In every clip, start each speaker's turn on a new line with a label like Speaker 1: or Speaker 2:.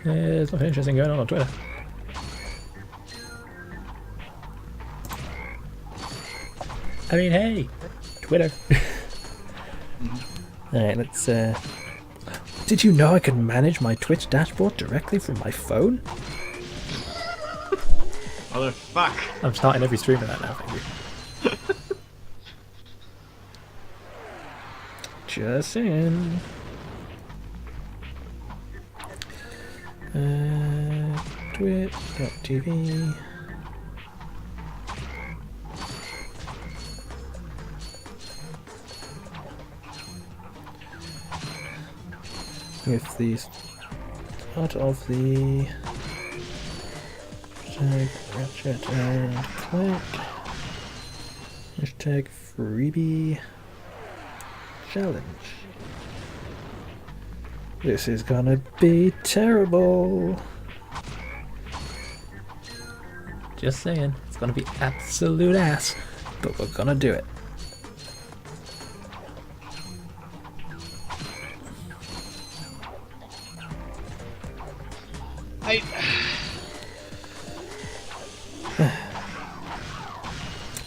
Speaker 1: There's nothing interesting going on Twitter. I mean, hey, Twitter. Alright, let's Did you know I can manage my Twitch dashboard directly from my phone?
Speaker 2: Motherfuck.
Speaker 1: I'm starting every stream with that now, thank you. Just saying. Twitch.tv. With the start of the hashtag Ratchet and Clank, hashtag Freebie challenge. This is gonna be terrible. Just saying, it's gonna be absolute ass, but we're gonna do it.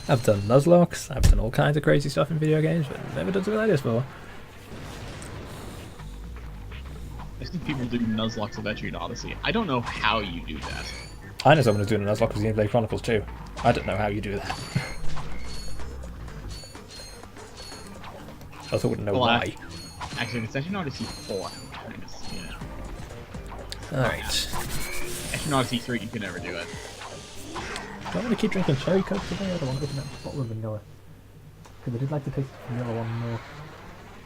Speaker 1: I've done Nuzlocks, I've done all kinds of crazy stuff in video games, but never done something like this before.
Speaker 2: I think people do Nuzlocke's Adventure in Odyssey. I don't know how you do that.
Speaker 1: I know someone who's doing a Nuzlocke with Gameplay Chronicles too. I don't know how you do that. I also wouldn't know why.
Speaker 2: Actually, it's Adventure in Odyssey 4. Yeah.
Speaker 1: Alright.
Speaker 2: Adventure in Odyssey 3, you can never do it.
Speaker 1: Do I want to keep drinking cherry coke today, or do I want to open that bottle of vanilla? Because I did like to taste the vanilla one more.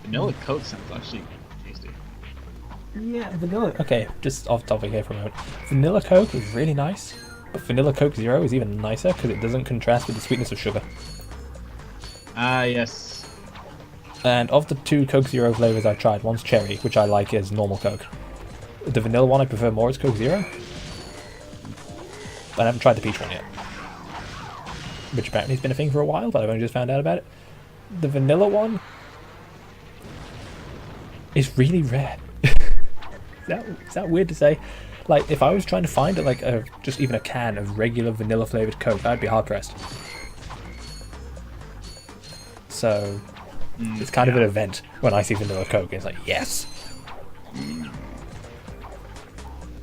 Speaker 2: Vanilla Coke sounds actually tasty.
Speaker 1: Yeah, vanilla. Okay, just off topic here for a moment. Vanilla Coke is really nice, but Vanilla Coke Zero is even nicer because it doesn't contrast with the sweetness of sugar.
Speaker 2: Ah, yes.
Speaker 1: And of the two Coke Zero flavors I've tried, one's cherry, which I like as normal Coke. The vanilla one I prefer more as Coke Zero. But I haven't tried the peach one yet. Which apparently has been a thing for a while, but I've only just found out about it. The vanilla one is really rare. Is that weird to say? Like, if I was trying to find like just even a can of regular vanilla flavored Coke, I'd be hard pressed. So it's kind of an event when I see vanilla Coke. It's like, yes.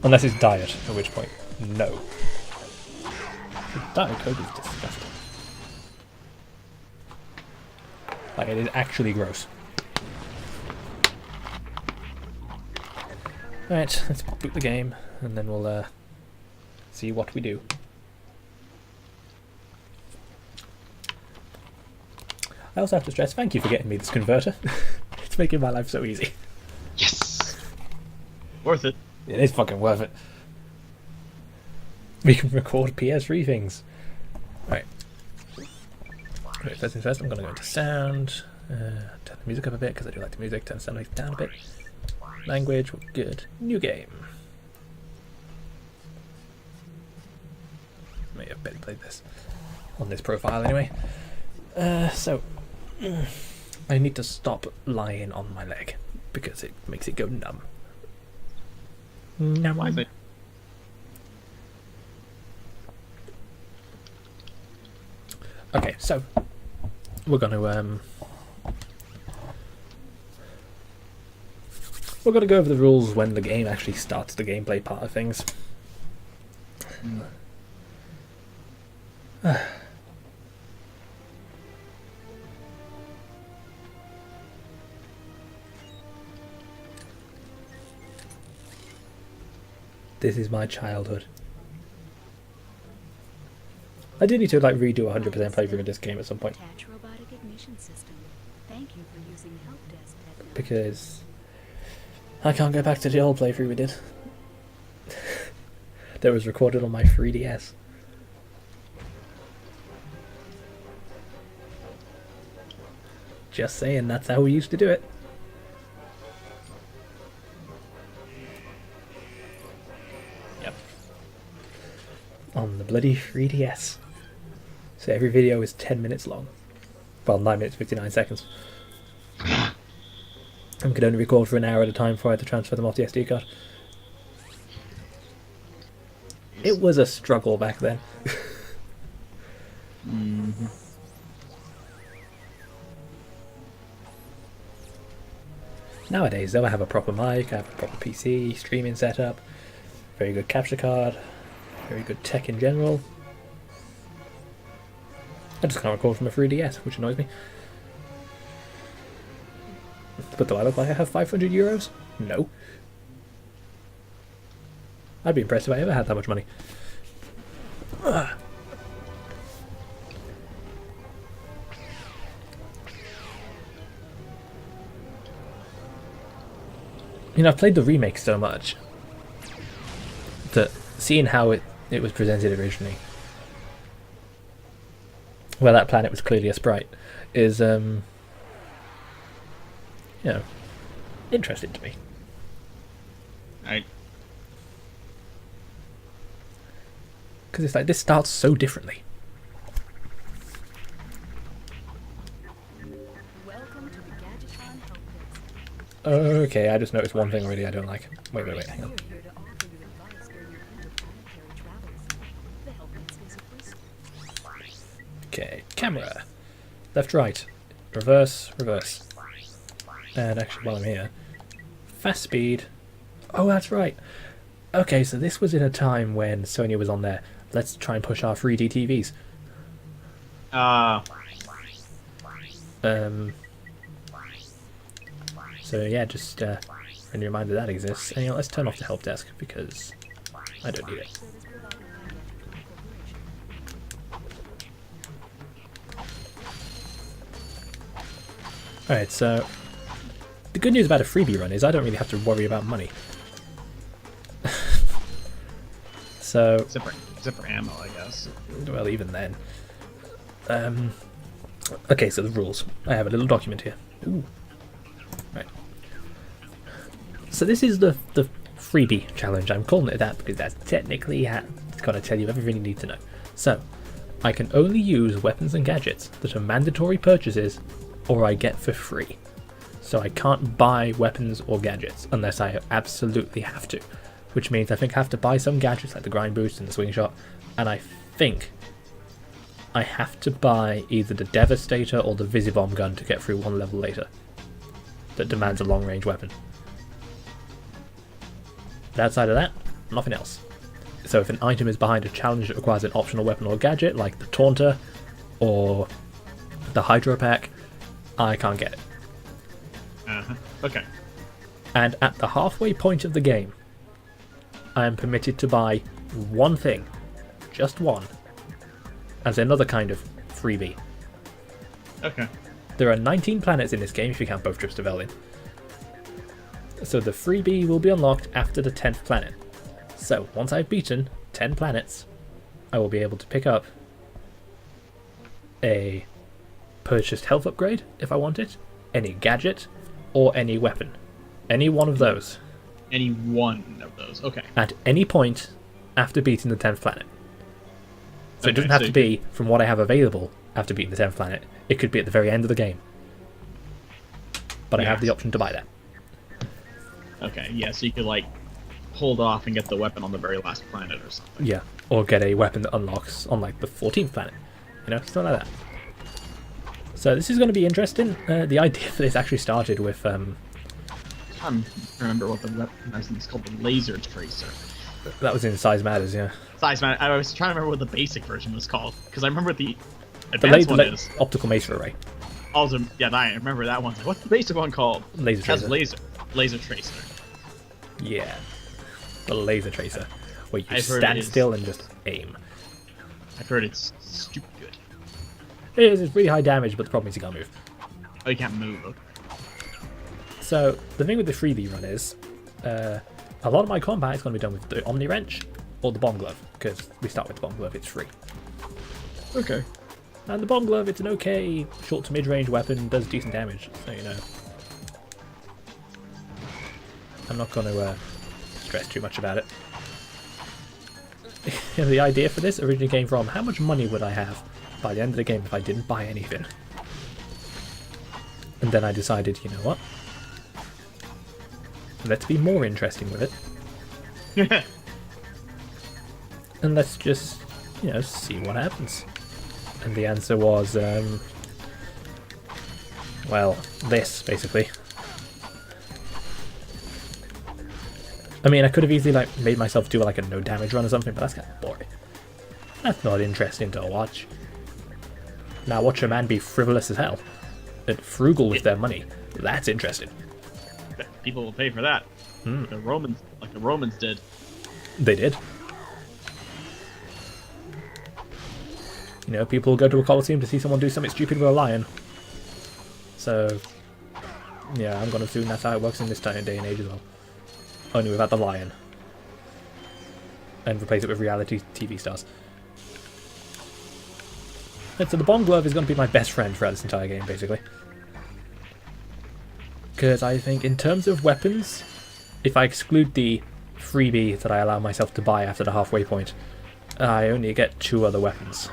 Speaker 1: Unless it's diet, at which point, no. Diet Coke is disgusting. Like, it is actually gross. Right, let's boot the game, and then we'll see what we do. I also have to stress, thank you for getting me this converter. It's making my life so easy.
Speaker 2: Yes! Worth it.
Speaker 1: It is fucking worth it. We can record PS3 things. Right. First things first, I'm going to go into sound. Turn the music up a bit because I do like the music. Turn the sound down a bit. Language, we're good. New game. May have barely played this on this profile anyway. So I need to stop lying on my leg because it makes it go numb. Numb. Okay, so we're gonna go over the rules when the game actually starts the gameplay part of things. This is my childhood. I do need to like redo 100% playthrough of this game at some point. Because I can't go back to the old playthrough we did. That was recorded on my 3DS. Just saying, that's how we used to do it. Yep. On the bloody 3DS. So every video is 10 minutes long. Well, 9 minutes 59 seconds. And could only record for an hour at a time before I had to transfer them off the SD card. It was a struggle back then.
Speaker 2: Mm-hmm.
Speaker 1: Nowadays, though, I have a proper mic, I have a proper PC, streaming setup, very good capture card, very good tech in general. I just can't record from a 3DS, which annoys me. But do I look like I have 500 euros? No. I'd be impressed if I ever had that much money. Ugh. You know, I've played the remake so much that seeing how it was presented originally, where that planet was clearly a sprite, is, you know, interesting to me. Because it's like, this starts so differently. Okay, I just noticed one thing already I don't like. Wait, hang on. Okay, camera. Left, right. Reverse, reverse. And actually, while I'm here, fast speed. Oh, that's right. Okay, so this was in a time when Sony was on there. Let's try and push our 3D TVs. So yeah, just a reminder that exists. And, you know, let's turn off the help desk because I don't need it. Alright, so the good news about a freebie run is I don't really have to worry about money. So
Speaker 2: except for ammo, I guess.
Speaker 1: Well, even then. Okay, so the rules. I have a little document here. Ooh. Right. So this is the freebie challenge. I'm calling it that because that's technically it's going to tell you everything you need to know. So, I can only use weapons and gadgets that are mandatory purchases or I get for free. So I can't buy weapons or gadgets unless I absolutely have to. Which means I think I have to buy some gadgets like the grind boost and the swing shot, and I think I have to buy either the Devastator or the Visibomb gun to get through one level later. That demands a long range weapon. But outside of that, nothing else. So if an item is behind a challenge that requires an optional weapon or gadget, like the Taunter or the Hydro Pack, I can't get it.
Speaker 2: Okay.
Speaker 1: And at the halfway point of the game, I am permitted to buy one thing, just one, as another kind of freebie.
Speaker 2: Okay.
Speaker 1: There are 19 planets in this game if you count both trips to Velin. So the freebie will be unlocked after the 10th planet. So once I've beaten 10 planets, I will be able to pick up a purchased health upgrade if I want it, any gadget, or any weapon. Any one of those.
Speaker 2: Any one of those, okay.
Speaker 1: At any point after beating the 10th planet. So it doesn't have to be from what I have available after beating the 10th planet. It could be at the very end of the game. But I have the option to buy that.
Speaker 2: Okay, yeah, so you could, like, hold off and get the weapon on the very last planet or something.
Speaker 1: Yeah, or get a weapon that unlocks on, like, the 14th planet. You know, something like that. So this is going to be interesting. The idea for this actually started with...
Speaker 2: I'm trying to remember what the weapon is. It's called the Laser Tracer.
Speaker 1: That was in Size Matters, yeah.
Speaker 2: Size Matters. I was trying to remember what the basic version was called, because I remember what the advanced one is.
Speaker 1: Optical Maser Array.
Speaker 2: Also, yeah, I remember that one. What's the basic one called?
Speaker 1: Laser Tracer.
Speaker 2: Laser Tracer.
Speaker 1: Yeah. The Laser Tracer. Where you stand still and just aim.
Speaker 2: I've heard it's stupid good.
Speaker 1: It is. It's really high damage, but the problem is you can't move.
Speaker 2: Oh, you can't move. Okay.
Speaker 1: So, the thing with the freebie run is, a lot of my combat is going to be done with the Omni Wrench or the Bomb Glove, because we start with the Bomb Glove, it's free.
Speaker 2: Okay.
Speaker 1: And the Bomb Glove, it's an okay short to mid-range weapon, does decent damage, so you know. I'm not going to stress too much about it. The idea for this originally came from, how much money would I have by the end of the game if I didn't buy anything? And then I decided, you know what? Let's be more interesting with it. and let's just, see what happens. And the answer was, well, this, basically. I mean, I could have easily, like, made myself do, like, a no damage run or something, but that's kind of boring. That's not interesting to watch. Now watch a man be frivolous as hell. And frugal with their money. That's interesting.
Speaker 2: People will pay for that. Like the Romans did.
Speaker 1: They did. People go to a coliseum to see someone do something stupid with a lion. So, yeah, I'm gonna assume that's how it works in this day and age as well. Only without the lion. And replace it with reality TV stars. And so the Bond Glove is going to be my best friend throughout this entire game, basically. Because I think in terms of weapons, if I exclude the freebie that I allow myself to buy after the halfway point, I only get 2 other weapons.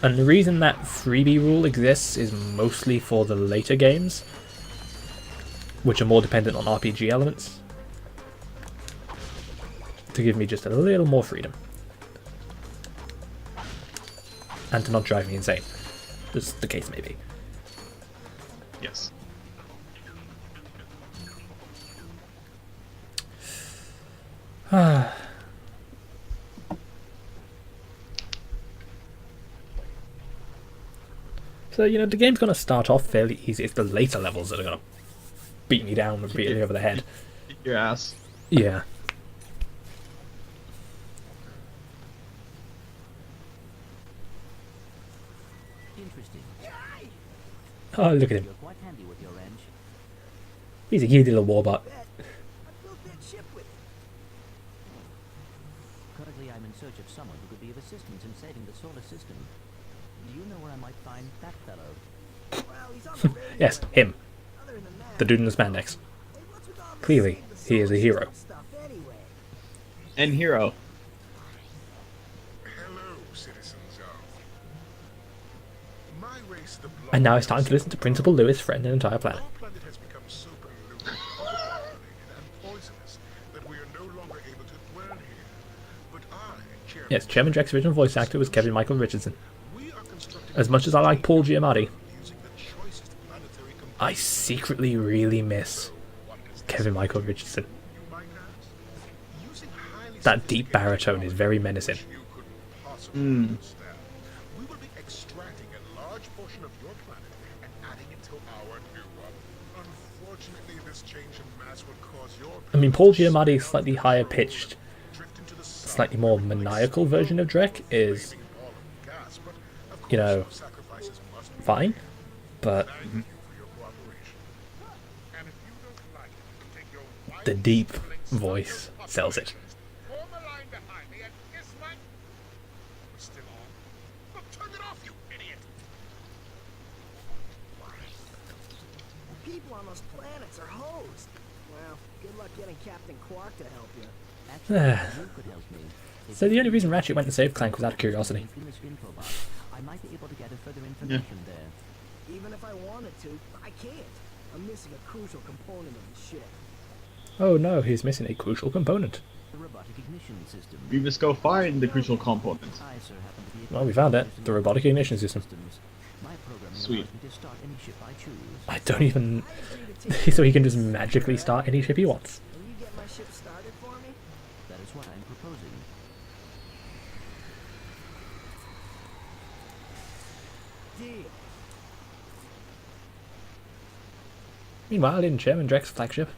Speaker 1: And the reason that freebie rule exists is mostly for the later games, which are more dependent on RPG elements, to give me just a little more freedom. And to not drive me insane, as the case may be.
Speaker 2: Yes.
Speaker 1: So, the game's going to start off fairly easy. It's the later levels that are going to beat me down and beat me over the head.
Speaker 2: Your ass.
Speaker 1: Yeah.
Speaker 3: Interesting.
Speaker 1: Oh, look at him.
Speaker 3: You're quite handy with your wrench.
Speaker 1: He's a cute little warbot.
Speaker 4: I built that ship with it.
Speaker 3: Currently, I'm in search of someone who could be of assistance in saving the solar system. Do you know where I might find that fellow?
Speaker 4: Well, he's on the radio.
Speaker 1: Yes, him.
Speaker 4: Other than that,
Speaker 1: The dude in the spandex.
Speaker 4: hey, what's with all this
Speaker 1: Clearly,
Speaker 4: saving the
Speaker 1: he is a
Speaker 4: solar
Speaker 1: hero.
Speaker 4: system stuff anyway?
Speaker 2: And hero.
Speaker 5: Hello, citizens of my race, the
Speaker 1: And now it's time to listen to Principal Lewis friend an entire planet.
Speaker 5: Our planet has become so polluted, overpopulated, and poisonous that we are no longer able to dwell here. But Chairman,
Speaker 1: Yes, Chairman Drek's original voice actor was Kevin Michael Richardson.
Speaker 5: we are constructing
Speaker 1: As much as I like Paul Giamatti,
Speaker 5: using the choicest planetary components
Speaker 1: I secretly really miss Kevin Michael Richardson.
Speaker 5: you might ask. Using highly
Speaker 1: That deep baritone is very menacing.
Speaker 5: you couldn't possibly understand. We will be extracting a large portion of your planet and adding it to our new one. Unfortunately, this change in mass would cause your
Speaker 1: I mean, Paul Giamatti's slightly higher pitched,
Speaker 5: drift into the sun.
Speaker 1: slightly more maniacal version of Drek is,
Speaker 5: Ball of gas, but of
Speaker 1: you know,
Speaker 5: course, sacrifices must be
Speaker 1: fine, but
Speaker 5: Thank you for your cooperation. And if you don't like it, take your wild
Speaker 1: the deep
Speaker 5: feelings
Speaker 1: voice
Speaker 5: of
Speaker 1: sells it.
Speaker 5: Form a line behind me and kiss my... We're still on. Look, turn it off, you idiot!
Speaker 4: People on those planets are hosed. Well, good luck getting Captain Quark to help you.
Speaker 3: Actually, you could help me. If
Speaker 1: So the
Speaker 3: you
Speaker 1: only reason Ratchet went and saved Clank was out of curiosity.
Speaker 3: in this info box, I might be able to gather further information there.
Speaker 4: Even if I wanted to, I can't. I'm missing a crucial component of the ship.
Speaker 1: Oh no, he's missing a crucial component.
Speaker 3: The robotic ignition system.
Speaker 2: We must go find the crucial components.
Speaker 3: I, sir, happen to be a
Speaker 1: Well, we found it. The robotic ignition system.
Speaker 3: systems. My programming
Speaker 2: Sweet.
Speaker 3: allows me to start any ship I choose.
Speaker 1: I don't even...
Speaker 4: I agree to take
Speaker 1: So he can just magically start any ship he wants.
Speaker 4: Will you get my ship started for me?
Speaker 3: That is what I'm proposing.
Speaker 4: Deal.
Speaker 1: Meanwhile, in Chairman Drek's flagship,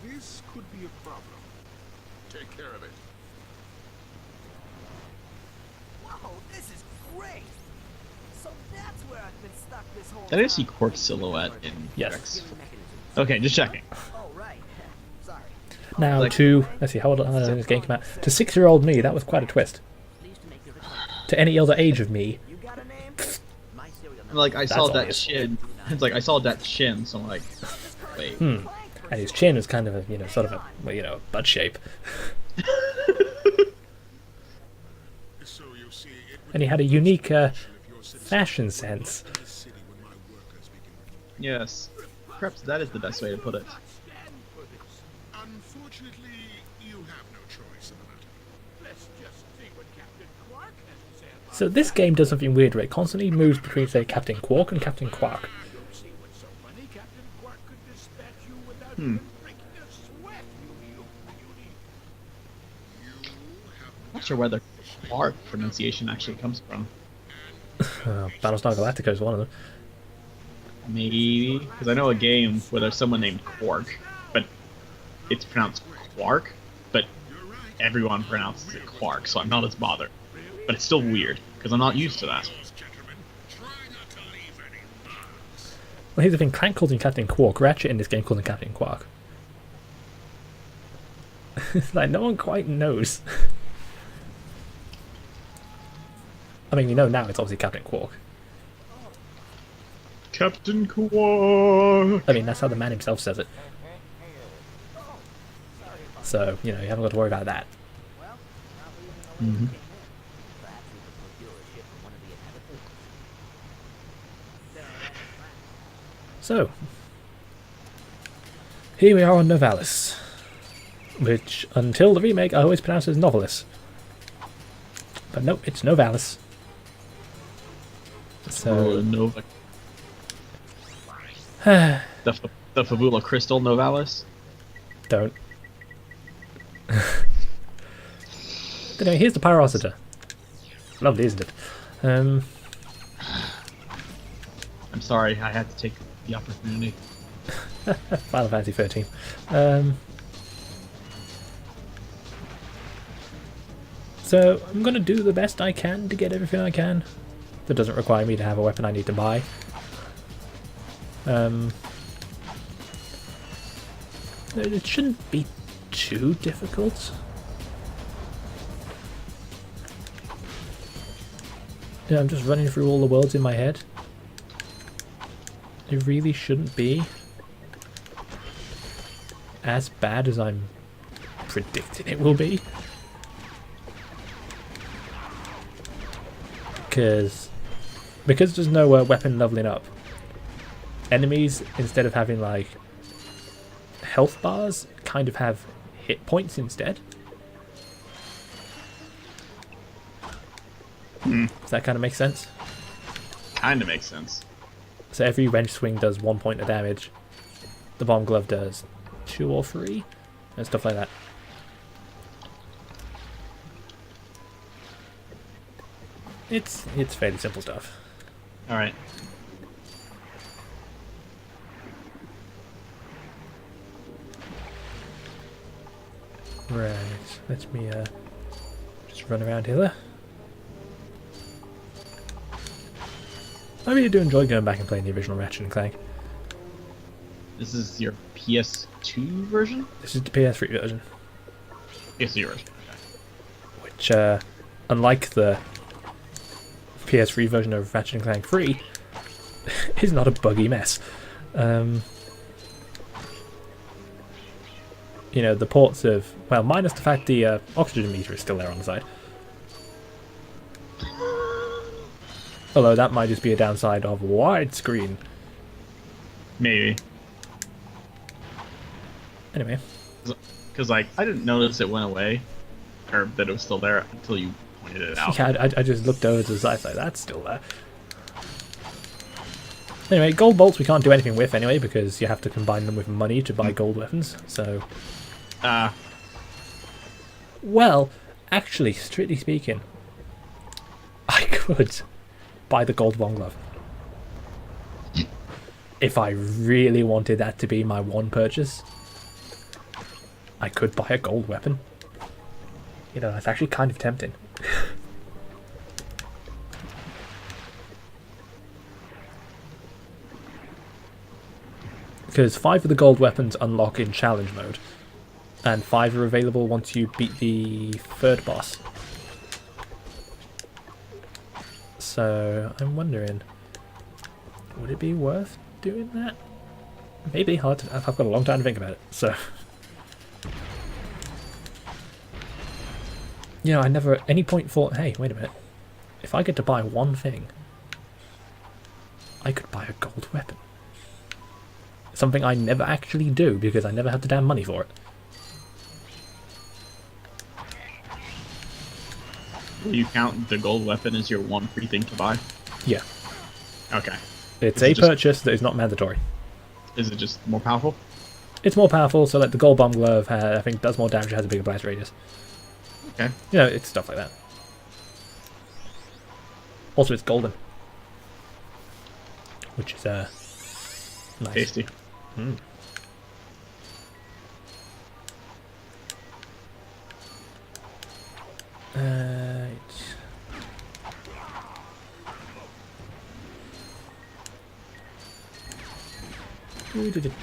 Speaker 5: This could be a problem. Take care of it.
Speaker 4: Whoa, this is great. So that's where I've been stuck this whole
Speaker 2: Did I see
Speaker 4: time.
Speaker 2: Quark's silhouette in
Speaker 1: Yes.
Speaker 2: Rex?
Speaker 3: Mechanism.
Speaker 2: Okay, just checking.
Speaker 4: Oh, right. Sorry.
Speaker 1: now
Speaker 2: Like-
Speaker 1: to... Let's see, how old this game came out? To 6-year-old me, that was quite a twist.
Speaker 3: Pleased to make your request.
Speaker 1: To any other age of me,
Speaker 4: You got a name?
Speaker 3: My serial number.
Speaker 2: Like I saw
Speaker 1: That's
Speaker 2: that
Speaker 1: obvious.
Speaker 2: chin. It's like I saw that chin, so I'm like, wait.
Speaker 1: and his chin was kind of a, sort of a, well, a butt shape.
Speaker 5: So you see, it would
Speaker 1: And he had a unique
Speaker 5: if your citizens
Speaker 1: fashion sense.
Speaker 5: in the city when my workers
Speaker 2: Yes. Perhaps that is the best way to put it.
Speaker 5: Unfortunately, you have no choice in the matter.
Speaker 6: Let's just see what Captain Quark has to say about
Speaker 1: So this game does something weird where it constantly moves between, say, Captain Quark and Captain Quark.
Speaker 6: it. Don't see what's so funny. Captain Quark could dispatch you without even breaking a sweat, you beauty.
Speaker 2: I'm not sure where the Quark pronunciation actually comes from.
Speaker 1: Battlestar Galactica is one of them.
Speaker 2: Maybe because I know a game where there's someone named Quark, but it's pronounced Quark, but everyone pronounces it Quark, so I'm not as bothered. But it's still weird because I'm not used to that.
Speaker 5: Gentlemen, try not to leave any marks.
Speaker 1: Well, here's the thing, Clank calls him Captain Quark, Ratchet in this game calls him Captain Quark. It's like, no one quite knows. I mean, you know now it's obviously Captain Quark.
Speaker 2: Captain Quark.
Speaker 1: I mean, that's how the man himself says it. So, you know, you haven't got to worry about that.
Speaker 2: Mm-hmm.
Speaker 3: Perhaps we could procure a ship from one of the inhabitants.
Speaker 1: So, here we are on Novalis, which, until the remake, I always pronounced as Novalis. But nope, it's Novalis. So,
Speaker 2: Nova.
Speaker 1: don't.
Speaker 2: The Fabula Crystal Novalis.
Speaker 1: But anyway, here's the Pyrocita. Lovely, isn't it?
Speaker 2: I'm sorry, I had to take the opportunity.
Speaker 1: Final Fantasy 13. So I'm going to do the best I can to get everything I can. That doesn't require me to have a weapon I need to buy. It shouldn't be too difficult. Yeah, I'm just running through all the worlds in my head. It really shouldn't be as bad as I'm predicting it will be. Because there's no weapon leveling up, enemies, instead of having like health bars, kind of have hit points instead. Does that kind of make sense?
Speaker 2: Kind of makes sense.
Speaker 1: So every wrench swing does 1 point of damage. The bomb glove does 2 or 3, and stuff like that. It's fairly simple stuff.
Speaker 2: All right.
Speaker 1: Right, let me just run around here. I really do enjoy going back and playing the original Ratchet and Clank.
Speaker 2: This is your PS2 version?
Speaker 1: This is the PS3 version,
Speaker 2: PS3 version. Okay.
Speaker 1: which, unlike the PS3 version of Ratchet and Clank 3, is not a buggy mess. You know, the ports of, well, minus the fact the oxygen meter is still there on the side. Although that might just be a downside of widescreen.
Speaker 2: Maybe.
Speaker 1: Anyway,
Speaker 2: Because, like, I didn't notice it went away, or that it was still there until you pointed it out.
Speaker 1: yeah, I just looked over to the side, like, that's still there. Anyway, gold bolts we can't do anything with anyway, because you have to combine them with money to buy gold weapons, so... Well, actually, strictly speaking, I could buy the gold one glove. If I really wanted that to be my one purchase, I could buy a gold weapon. You know, that's actually kind of tempting. Because 5 of the gold weapons unlock in challenge mode, and 5 are available once you beat the 3rd boss. So I'm wondering, would it be worth doing that? Maybe. I've got a long time to think about it. So, you know, I never at any point thought, hey, wait a minute, if I get to buy one thing, I could buy a gold weapon. Something I never actually do because I never have the damn money for it.
Speaker 2: Will you count the gold weapon as your one free thing to buy?
Speaker 1: Yeah.
Speaker 2: Okay.
Speaker 1: It's
Speaker 2: Is it
Speaker 1: a
Speaker 2: just-
Speaker 1: purchase that is not mandatory.
Speaker 2: Is it just more powerful?
Speaker 1: It's more powerful, so like the gold bomb glove, I think does more damage, has a bigger blast radius.
Speaker 2: Okay.
Speaker 1: You know, it's stuff like that. Also, it's golden. Which is, nice.
Speaker 2: Tasty.
Speaker 1: Mm. Right.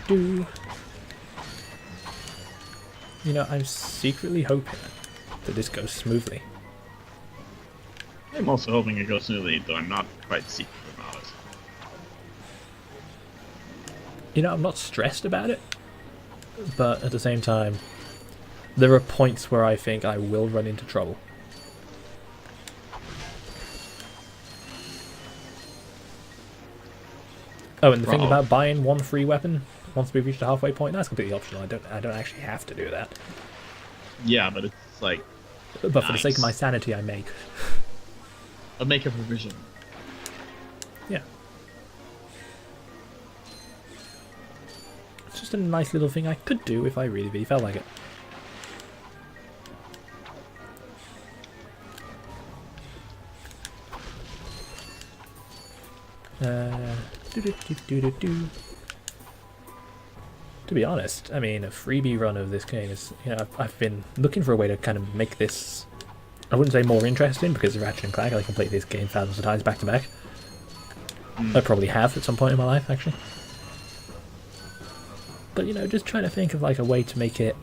Speaker 1: Do. You know, I'm secretly hoping that this goes smoothly.
Speaker 2: I'm also hoping it goes smoothly, though I'm not quite secret about it.
Speaker 1: You know, I'm not stressed about it, but at the same time, there are points where I think I will run into trouble. Oh, and the thing about buying one free weapon once we've reached the halfway point, that's completely optional. I don't actually have to do that.
Speaker 2: Yeah, but it's like,
Speaker 1: But for the sake of
Speaker 2: Nice.
Speaker 1: my sanity, I make.
Speaker 2: I'll make a provision.
Speaker 1: Yeah. It's just a nice little thing I could do if I really, really felt like it. Do. To be honest, I mean, a freebie run of this game is, you know, I've been looking for a way to kind of make this, I wouldn't say more interesting, because of Ratchet and Clank, I completed this game thousands of times back to back. I probably have at some point in my life, actually. But, you know, just trying to think of, like, a way to make it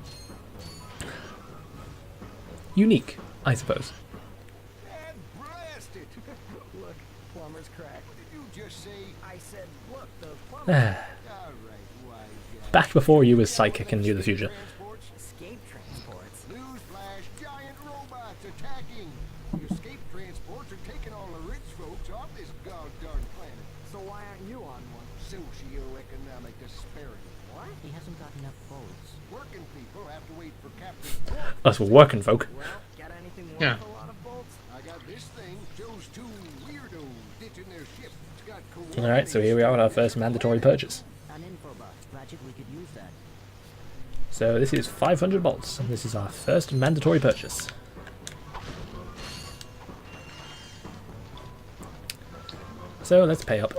Speaker 1: unique, I suppose.
Speaker 6: And blast it!
Speaker 4: Look, plumber's crack.
Speaker 6: What did you just say?
Speaker 4: I said, look, the plumber.
Speaker 6: All right, wise guy.
Speaker 1: Back before you was psychic and knew the future.
Speaker 6: Transports?
Speaker 4: Escape transports.
Speaker 6: Newsflash, giant robots attacking. The escape transports are taking all the rich folks off this goddamn planet.
Speaker 4: So why aren't you on one?
Speaker 6: Socioeconomic disparity.
Speaker 4: What?
Speaker 3: He hasn't got enough bolts.
Speaker 6: Working people have to wait for Captain Quark.
Speaker 1: Us working folk.
Speaker 4: Well, got anything worth
Speaker 2: Yeah.
Speaker 4: a lot of bolts?
Speaker 6: I got this thing. Shows two weirdos ditching their ship. It's got
Speaker 1: Alright, so here we are with our first mandatory purchase.
Speaker 3: An info bus. Ratchet, we could use that.
Speaker 1: So this is 500 bolts, and this is our first mandatory purchase. So let's pay up.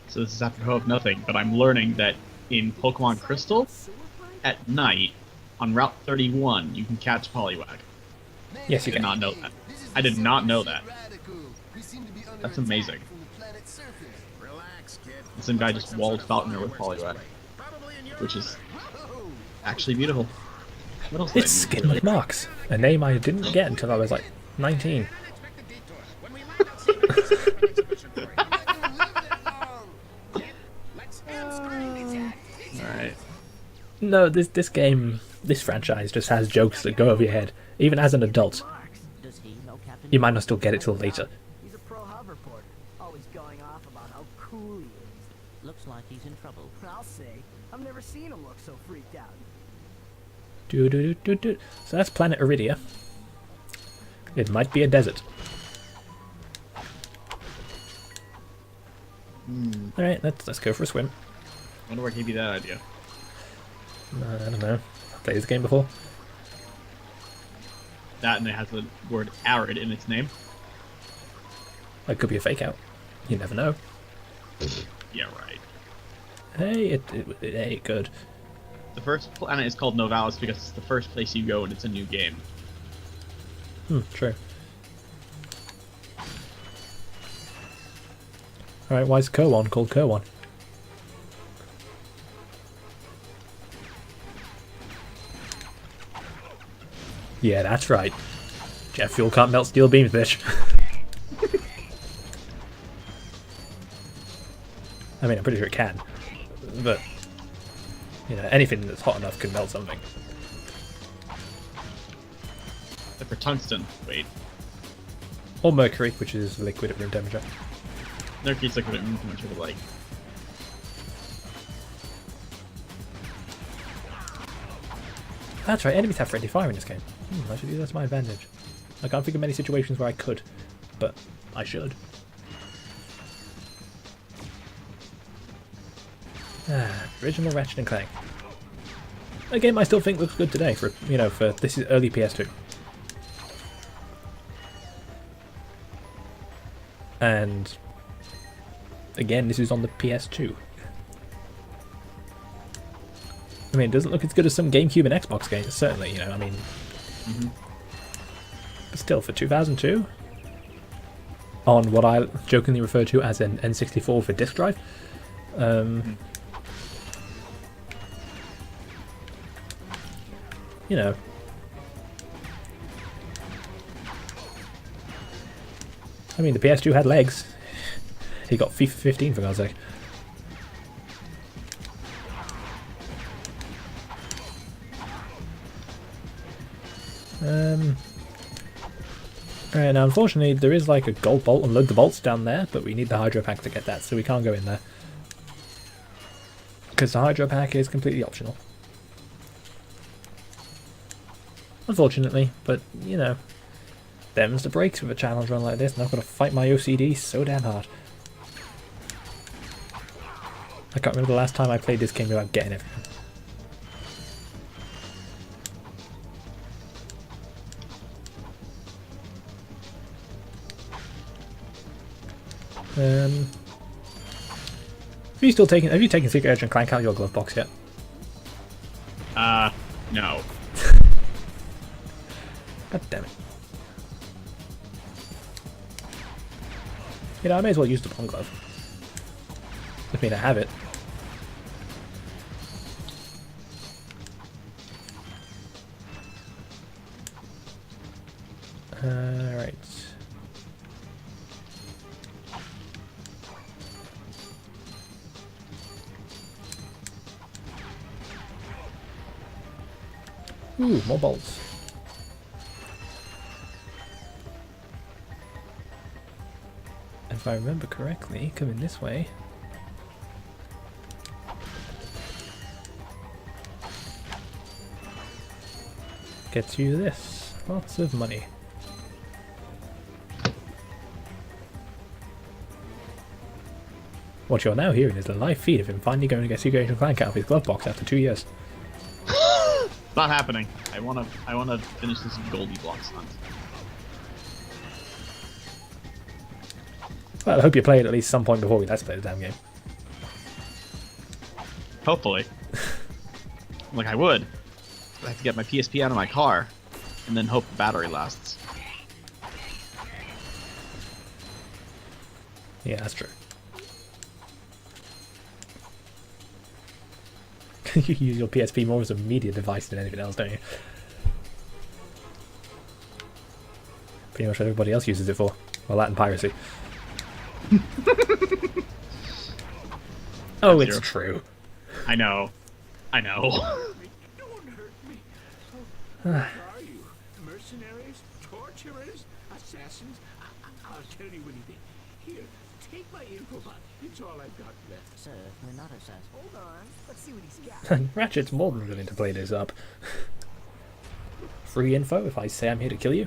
Speaker 2: So this is apropos of nothing, but I'm learning that in Pokemon Crystal, at night, on Route 31, you can catch Poliwag.
Speaker 1: Yes, you
Speaker 2: I did
Speaker 1: can.
Speaker 2: not know that. I did not know that. That's amazing. And some guy just walled Falconer with Poliwag, which is actually beautiful. What else did I
Speaker 1: It's
Speaker 2: need?
Speaker 1: Skinless Marks, a name I didn't get until I was like 19.
Speaker 2: Alright.
Speaker 1: No, this game, this franchise just has jokes that go over your head. Even as an adult,
Speaker 3: Does he know Captain?
Speaker 1: you might not still get it till later.
Speaker 4: He's a pro hover porter, always going off about how cool he is.
Speaker 3: Looks like he's in trouble.
Speaker 4: I'll say, I've never seen him look so freaked out.
Speaker 1: Do. So that's planet Iridia. It might be a desert. Alright, let's go for a swim.
Speaker 2: Wonder what gave you that idea.
Speaker 1: I don't know. I've played this game before.
Speaker 2: That and it has the word arid in its name.
Speaker 1: That could be a fake out. You never know.
Speaker 2: Yeah, right.
Speaker 1: Hey, it could.
Speaker 2: The first planet is called Novalis because it's the first place you go and it's a new game.
Speaker 1: True. Alright, why is Kerwan called Kerwan? Yeah, that's right. Jet fuel can't melt steel beams, bitch. I mean, I'm pretty sure it can. But, you know, anything that's hot enough can melt something.
Speaker 2: Except for tungsten. Wait.
Speaker 1: Or mercury, which is liquid at room temperature.
Speaker 2: Mercury's like a bit too much of a like.
Speaker 1: That's right, enemies have friendly fire in this game. I should use that to my advantage. I can't think of many situations where I could, but I should. Original Ratchet and Clank. A game I still think looks good today for, you know, for this is early PS2. And again, this is on the PS2. I mean, it doesn't look as good as some GameCube and Xbox games, certainly, you know, I mean... But still, for 2002, on what I jokingly refer to as an N64 for disk drive, you know... I mean, the PS2 had legs. He got FIFA 15, for God's sake. Alright, now unfortunately there is like a gold bolt and loads of bolts down there, but we need the hydro pack to get that, so we can't go in there. Because the hydro pack is completely optional. Unfortunately, but you know, them's the breaks with a challenge run like this, and I've got to fight my OCD so damn hard. I can't remember the last time I played this game without getting everything. Have you taken Secret Agent Clank out of your glove box yet?
Speaker 2: No.
Speaker 1: God damn it. You know, I may as well use the long glove. I mean, I have it. Right. Ooh, more bolts. If I remember correctly, coming this way. Gets you this. Lots of money. What you're now hearing is a live feed of him finally going to get Secret Agent Clank out of his glove box after 2 years.
Speaker 2: Not happening. I wanna finish this Goldie Blocks hunt.
Speaker 1: Well, I hope you play it at least some point before we let's play the damn game.
Speaker 2: Hopefully. Like I would. I have to get my PSP out of my car, and then hope the battery lasts.
Speaker 1: Yeah, that's true. You use your PSP more as a media device than anything else, don't you? Pretty much what everybody else uses it for. Well, that and piracy. Oh,
Speaker 2: That's
Speaker 1: it's true.
Speaker 2: I know. I know.
Speaker 6: Don't hurt me. What are you? Mercenaries? Torturers? Assassins? I'll tell you anything. Here, take my infobot. It's all I've got left.
Speaker 3: Sir, we're not assassins.
Speaker 4: Hold on. Let's see what he's got.
Speaker 1: Ratchet's more than willing to play this up. Free info if I say I'm here to kill you?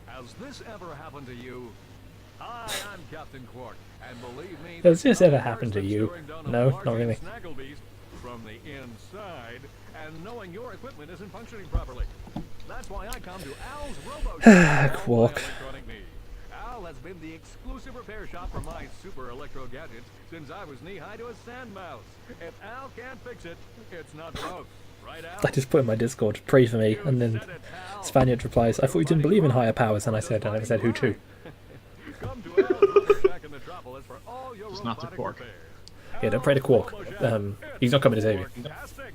Speaker 7: Has this ever happened to you? Hi, I'm Captain Quark, and believe me,
Speaker 1: Has this
Speaker 7: there's
Speaker 1: ever
Speaker 7: nothing
Speaker 1: happened
Speaker 7: worse
Speaker 1: to
Speaker 7: than
Speaker 1: you?
Speaker 7: staring down a
Speaker 1: No, not
Speaker 7: Martian
Speaker 1: really.
Speaker 7: Snagglebeast from the inside and knowing your equipment isn't functioning properly. That's why I come to Al's Robo Shop.
Speaker 1: Quark.
Speaker 7: Electronic needs. Al has been the exclusive repair shop for my super electro gadgets since I was knee-high to a sand mouse. If Al can't fix it, it's not broke. Right, Al?
Speaker 1: I just put in my Discord, pray for me, and then Spaniard replies, I thought you didn't believe in higher powers, and I never said who to.
Speaker 7: Come to Al's Robo Shack in Metropolis for all your
Speaker 2: It's not to
Speaker 7: robotic
Speaker 2: Quark.
Speaker 7: repairs.
Speaker 1: Yeah, don't pray to Quark. He's not coming to save you.
Speaker 7: Fantastic.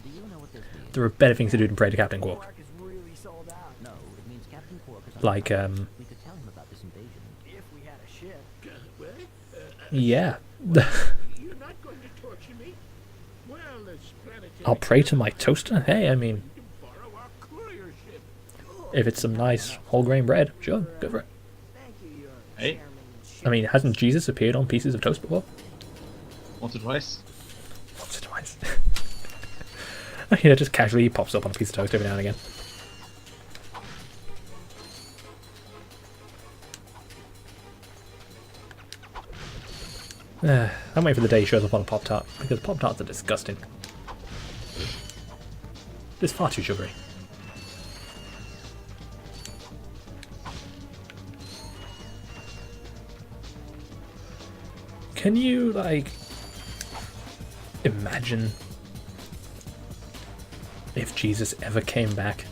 Speaker 3: Do you know what this means?
Speaker 1: There are better things to do than pray to Captain Quark.
Speaker 4: Quark is really sold out.
Speaker 3: No, it means Captain Quark is on
Speaker 1: Like,
Speaker 3: the way. We could tell him about this invasion.
Speaker 4: If we had a ship.
Speaker 6: What?
Speaker 1: yeah.
Speaker 6: You're not going to torture me? Well, this planetary
Speaker 1: I'll pray to my toaster? Hey, I mean,
Speaker 6: can borrow our courier ship.
Speaker 1: if it's some nice whole grain bread, sure, go for it.
Speaker 4: Thank you, Your
Speaker 2: Hey.
Speaker 4: chairman.
Speaker 1: I mean, hasn't Jesus appeared on pieces of toast before?
Speaker 2: Once or twice.
Speaker 1: Once or twice. You know, just casually pops up on a piece of toast every now and again. I'm waiting for the day he shows up on a Pop-Tart, because Pop-Tarts are disgusting. It's far too sugary. Can you, like, imagine if Jesus ever came back?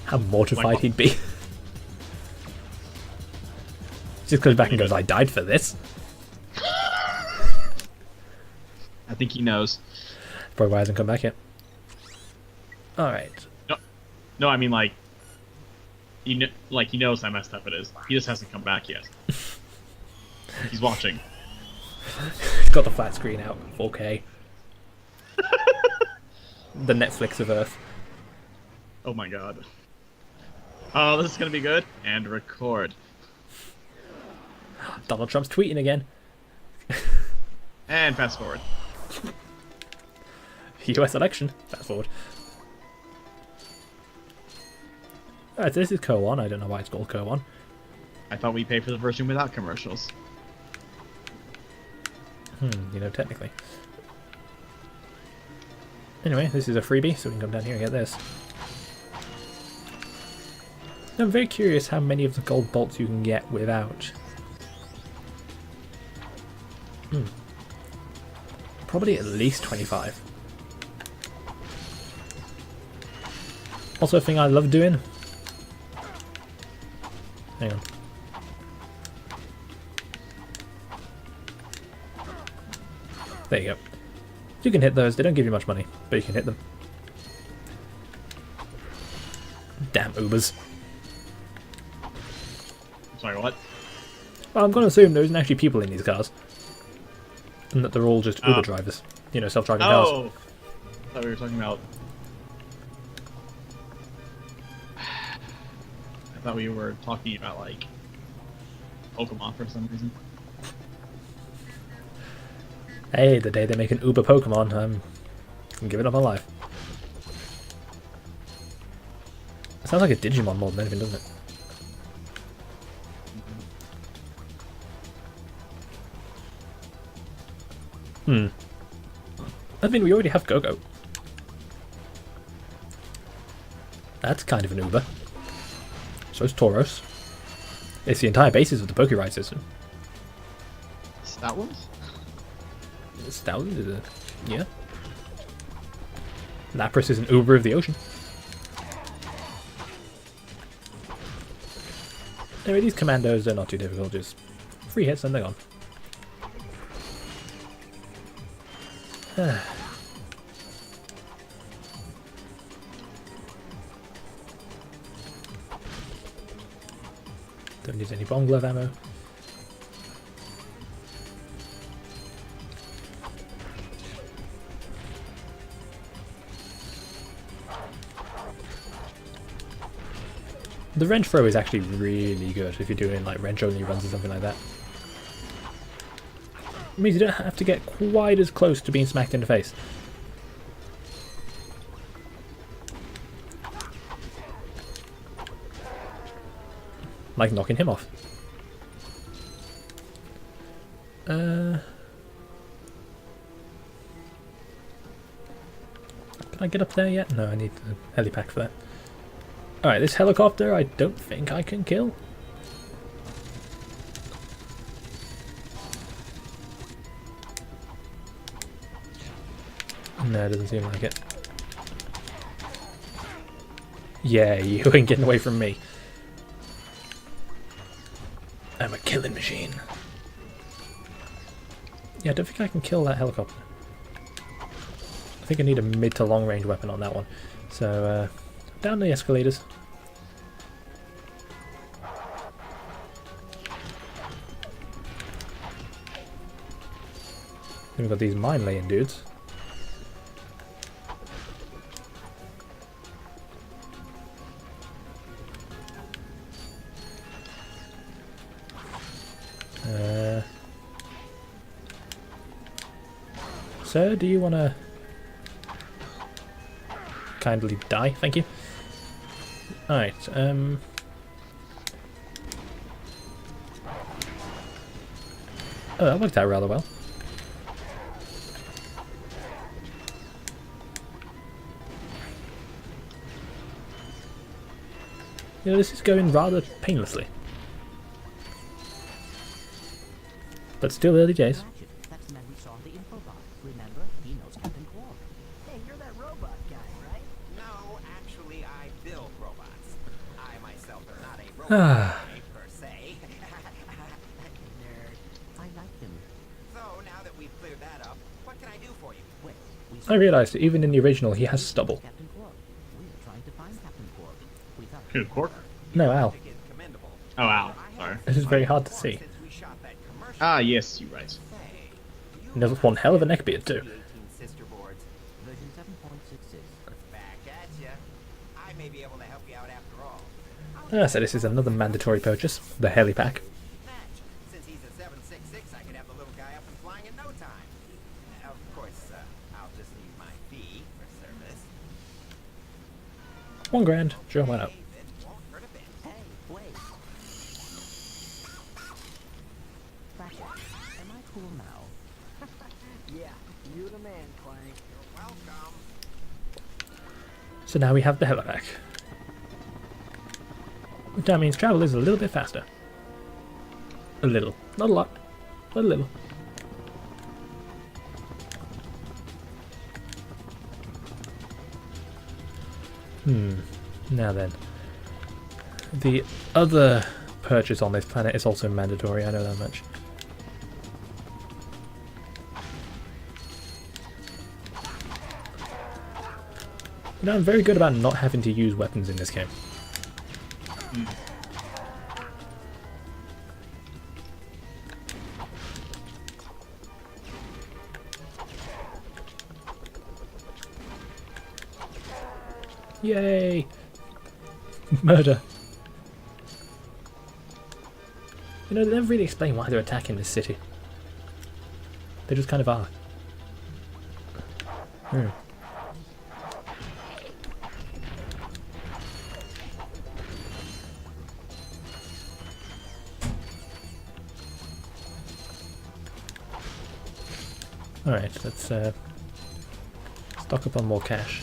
Speaker 1: How mortified he'd be. Just goes back and goes, I died for this.
Speaker 2: I think he knows.
Speaker 1: Probably why he hasn't come back yet. Alright.
Speaker 2: No, I mean like he knows how messed up it is. He just hasn't come back yet. He's watching.
Speaker 1: He's got the flat screen out, 4K. The Netflix of Earth.
Speaker 2: Oh my god. Oh, this is gonna be good. And record.
Speaker 1: Donald Trump's tweeting again.
Speaker 2: And fast forward.
Speaker 1: US election. Fast forward. Alright, so this is Co-1. I don't know why it's called Co-1.
Speaker 2: I thought we paid for the version without commercials.
Speaker 1: You know, technically. Anyway, this is a freebie, so we can come down here and get this. I'm very curious how many of the gold bolts you can get without. Probably at least 25. Also a thing I love doing. Hang on. There you go. You can hit those, they don't give you much money, but you can hit them. Damn Ubers.
Speaker 2: Sorry, what?
Speaker 1: Well, I'm going to assume there isn't actually people in these cars. And that they're all just Uber drivers. You know, self-driving cars.
Speaker 2: Oh! I thought we were talking about... I thought we were talking about, like, Pokemon for some reason.
Speaker 1: Hey, the day they make an Uber Pokemon, I'm giving up my life. It sounds like a Digimon more than anything, doesn't it? I mean, we already have Go-Go. That's kind of an Uber. So is Tauros. It's the entire basis of the Poke Ride system.
Speaker 2: That one's?
Speaker 1: Stallion is a... yeah. Lapras is an Uber of the ocean. Anyway, these commandos are not too difficult, just 3 hits and they're gone. Don't need any bomb glove ammo. The wrench throw is actually really good if you're doing like wrench only runs or something like that. It means you don't have to get quite as close to being smacked in the face. Like knocking him off. Can I get up there yet? No, I need the helipack for that. Alright, this helicopter I don't think I can kill. No, it doesn't seem like it. Yeah, you ain't getting away from me. I'm a killing machine. Yeah, I don't think I can kill that helicopter. I think I need a mid to long range weapon on that one. So, down the escalators. Then we've got these mine laying dudes. Sir, do you want to kindly die? Thank you. Alright, oh, that worked out rather well. You know, this is going rather painlessly. But still early days.
Speaker 3: Ratchet, that's the man we saw in the info box. Remember? He knows Captain Quark.
Speaker 4: Hey, you're that robot guy, right?
Speaker 8: No, actually, I build robots. I myself am not a robot guy, per se.
Speaker 3: Nerd. I like him.
Speaker 8: So, now that we've cleared that up, what can I do for you?
Speaker 3: Wait, we
Speaker 1: I realised that even in the original he has stubble.
Speaker 3: Captain Quark. We were trying to find Captain Quark. We thought
Speaker 2: Who, Quark?
Speaker 1: No, Al.
Speaker 8: Think it's commendable.
Speaker 2: Oh, Al. Sorry.
Speaker 1: This is very hard to see.
Speaker 8: Since we shot that commercial,
Speaker 2: Ah, yes, you're right.
Speaker 8: say,
Speaker 1: And there's one hell of a neckbeard too.
Speaker 8: 18 sister boards.
Speaker 3: version 7.66.
Speaker 8: Back at ya. I may be able to help you out after all.
Speaker 1: So this is another mandatory purchase, the heli pack.
Speaker 8: Match. Since he's a 766, I could have the little guy up and flying in no time. Of course, I'll just need my fee for service.
Speaker 1: £1,000, sure, why not?
Speaker 8: It won't hurt a bit.
Speaker 3: Hey, wait. Ratchet, am I cool now?
Speaker 4: Yeah, you the man, Clank.
Speaker 8: You're welcome.
Speaker 1: So now we have the heli pack. That means travel is a little bit faster. A little. Not a lot, but a little. Now then. The other purchase on this planet is also mandatory, I know that much. You know, I'm very good about not having to use weapons in this game. Yay! Murder. You know, they never really explain why they're attacking this city. They just kind of are. Alright, let's stock up on more cash.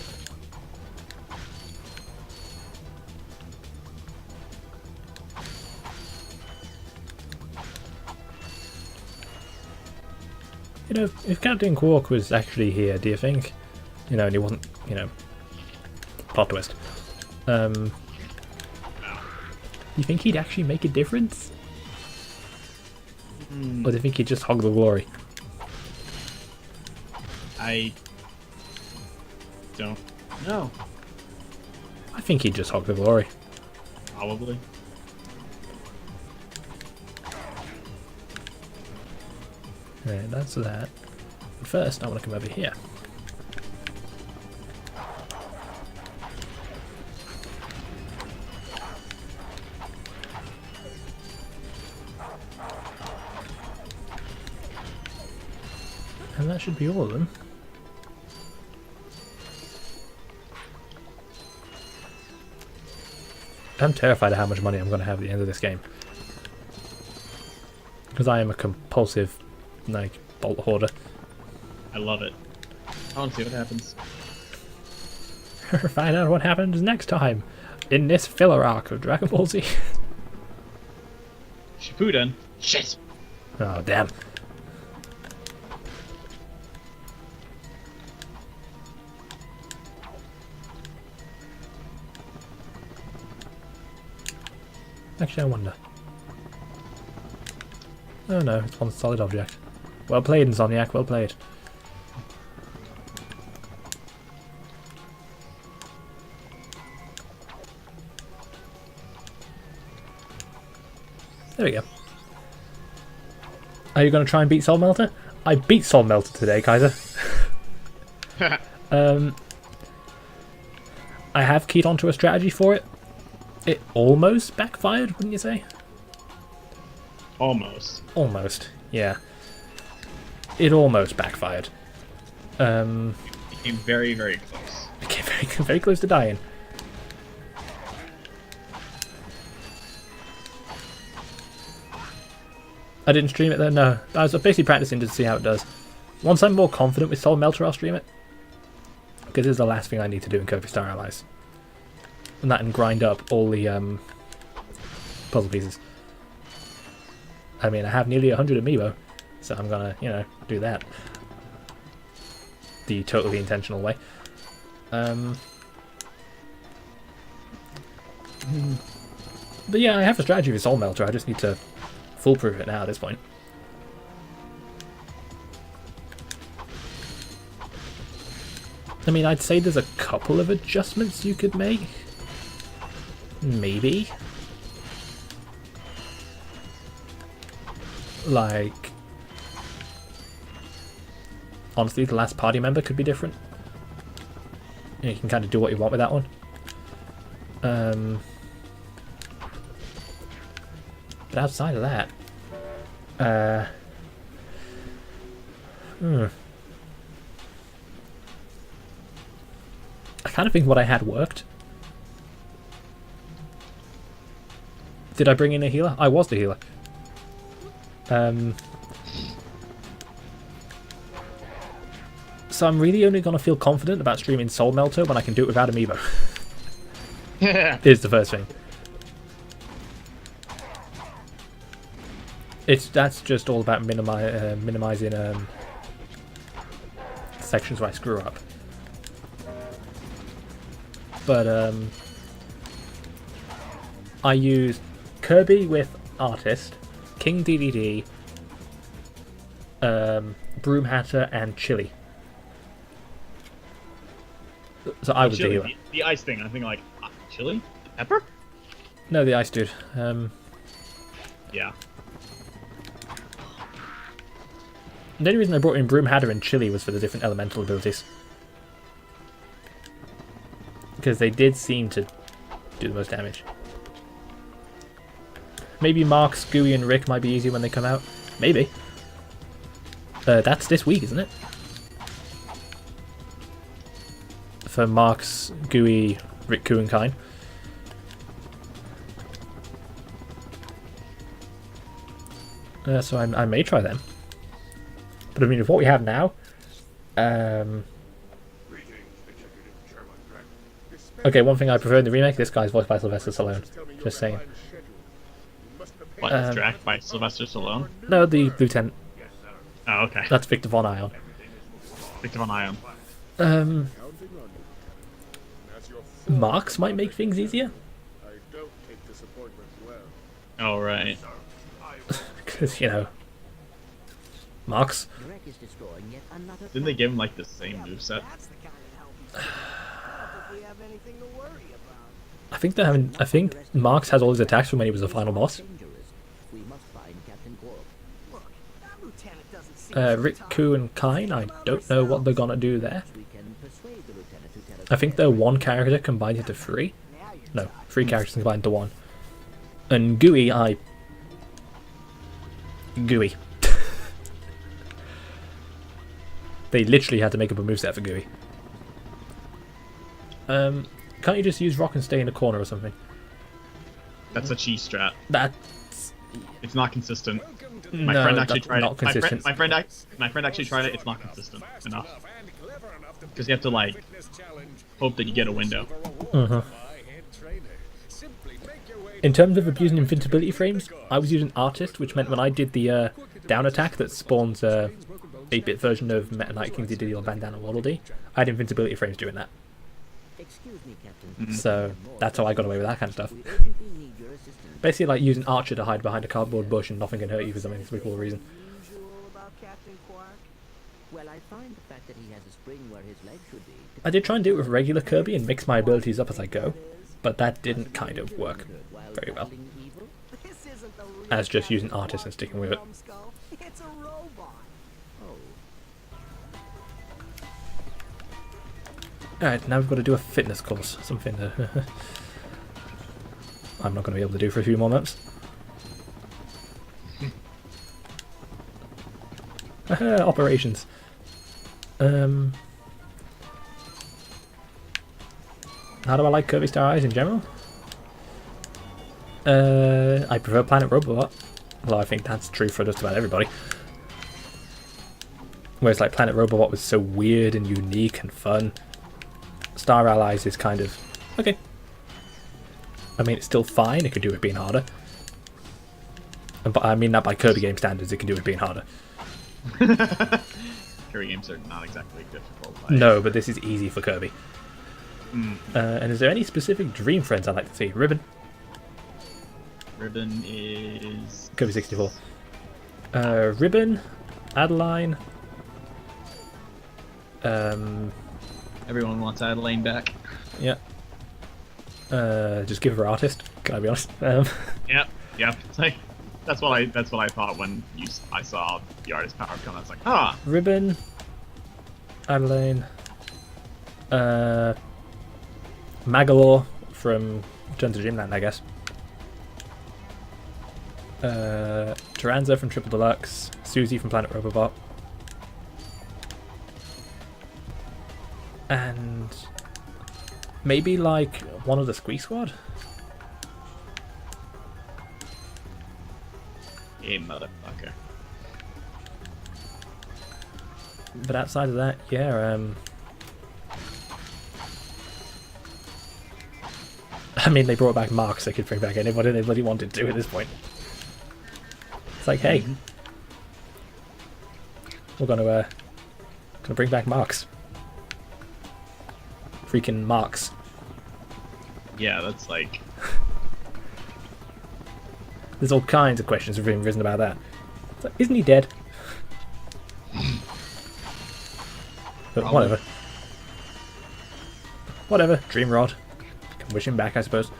Speaker 1: You know, if Captain Quark was actually here, do you think? You know, and he wasn't, you know, plot twist. You think he'd actually make a difference? Or do you think he'd just hog the glory?
Speaker 2: I don't know.
Speaker 1: I think he'd just hog the glory.
Speaker 2: Probably.
Speaker 1: Right, that's that. But first, I want to come over here. And that should be all of them. I'm terrified of how much money I'm going to have at the end of this game. Because I am a compulsive, like, bolt hoarder.
Speaker 2: I love it. I want to see what happens.
Speaker 1: Find out what happens next time in this filler arc of Dragon Ball Z.
Speaker 2: Shippuden. Shit!
Speaker 1: Oh, damn. Actually, I wonder. Oh no, it's one solid object. Well played, Insomniac, well played. There we go. Are you going to try and beat Soul Melter? I beat Soul Melter today, Kaiser. I have keyed onto a strategy for it. It almost backfired, wouldn't you say?
Speaker 2: Almost.
Speaker 1: Almost, yeah. It almost backfired.
Speaker 2: Became very, very close.
Speaker 1: Became very, very close to dying. I didn't stream it though, no. I was basically practicing to see how it does. Once I'm more confident with Soul Melter, I'll stream it. Because this is the last thing I need to do in Kofi Star Allies. And that and grind up all the puzzle pieces. I mean, I have nearly 100 amiibo, so I'm gonna, you know, do that. The totally intentional way. But yeah, I have a strategy with Soul Melter, I just need to foolproof it now at this point. I mean, I'd say there's a couple of adjustments you could make. Maybe. Like, honestly, the last party member could be different. You can kind of do what you want with that one. But outside of that, I kind of think what I had worked. Did I bring in a healer? I was the healer. So I'm really only going to feel confident about streaming Soul Melter when I can do it without amiibo. Is the first thing. That's just all about minimizing sections where I screw up. But I used Kirby with Artist, King DDD, Broom Hatter, and Chili. So I was the healer.
Speaker 2: The ice thing, I think like chili? Pepper?
Speaker 1: No, the ice dude.
Speaker 2: Yeah.
Speaker 1: The only reason I brought in Broom Hatter and Chili was for the different elemental abilities. Because they did seem to do the most damage. Maybe Mark, Gooey, and Rick might be easier when they come out. Maybe. That's this week, isn't it? For Mark's, Gooey, Rick, Koo, and Kine. So I may try them. But I mean, with what we have now... Okay, one thing I prefer in the remake, this guy's voiced by Sylvester Stallone. Just saying.
Speaker 2: What, Drac by Sylvester Stallone?
Speaker 1: No, the Lieutenant.
Speaker 2: Oh, okay.
Speaker 1: That's Victor Von Ion.
Speaker 2: Victor Von Ion.
Speaker 1: Marks might make things easier.
Speaker 2: Oh, right.
Speaker 1: Because, you know... Marks.
Speaker 2: Didn't they give him, like, the same moveset?
Speaker 1: I think they're having... I think Marks has all his attacks from when he was the final boss. Rick, Koo, and Kine, I don't know what they're gonna do there. I think they're one character combined into three. No, three characters combined into one. And Gooey, Gooey. They literally had to make up a moveset for Gooey. Can't you just use Rock and stay in a corner or something?
Speaker 2: That's a cheese strat.
Speaker 1: That's...
Speaker 2: It's not consistent.
Speaker 1: My
Speaker 2: friend actually tried
Speaker 1: not
Speaker 2: it.
Speaker 1: Consistent.
Speaker 2: My friend actually tried it. It's not consistent enough. Because you have to like hope that you get a window.
Speaker 1: In terms of abusing invincibility frames, I was using Artist, which meant when I did the down attack that spawns a 8-bit version of Meta Knight King's DD or Bandana Waddle Dee, I had invincibility frames doing that. So that's how I got away with that kind of stuff. Basically like using Archer to hide behind a cardboard bush and nothing can hurt you for some inexplicable reason. I did try and do it with regular Kirby and mix my abilities up as I go, but that didn't kind of work very well. As just using Artist and sticking with it. Alright, now we've got to do a fitness course. Something that I'm not going to be able to do for a few more months. Operations. How do I like Kirby Star Allies in general? I prefer Planet Robobot. Although I think that's true for just about everybody. Whereas like Planet Robobot was so weird and unique and fun. Star Allies is kind of okay. I mean, it's still fine. It could do it being harder. But I mean that by Kirby game standards, it can do it being harder.
Speaker 2: Kirby games are not exactly difficult.
Speaker 1: No, but this is easy for Kirby. And is there any specific Dream Friends I'd like to see? Ribbon.
Speaker 2: Ribbon is
Speaker 1: Kirby 64. Ribbon, Adeline.
Speaker 2: Everyone wants Adeline back.
Speaker 1: Yeah. Just give her artist. Can I be honest?
Speaker 2: Yep. It's like that's what I thought when I saw the artist power come. I was like, ah.
Speaker 1: Ribbon, Adeline, Magalore from Return to Dreamland, I guess. Taranza from Triple Deluxe, Susie from Planet Robobot, and maybe like one of the Squeak Squad.
Speaker 2: Hey, motherfucker.
Speaker 1: But outside of that, yeah. I mean, they brought back Mark, so they could bring back anybody they bloody wanted to at this point. It's like, hey, we're gonna bring back Marks. Freaking Marks.
Speaker 2: Yeah, that's like.
Speaker 1: There's all kinds of questions have been risen about that. It's like, isn't he dead? But
Speaker 2: Probably.
Speaker 1: whatever. Whatever. Dream Rod. Can wish him back, I suppose.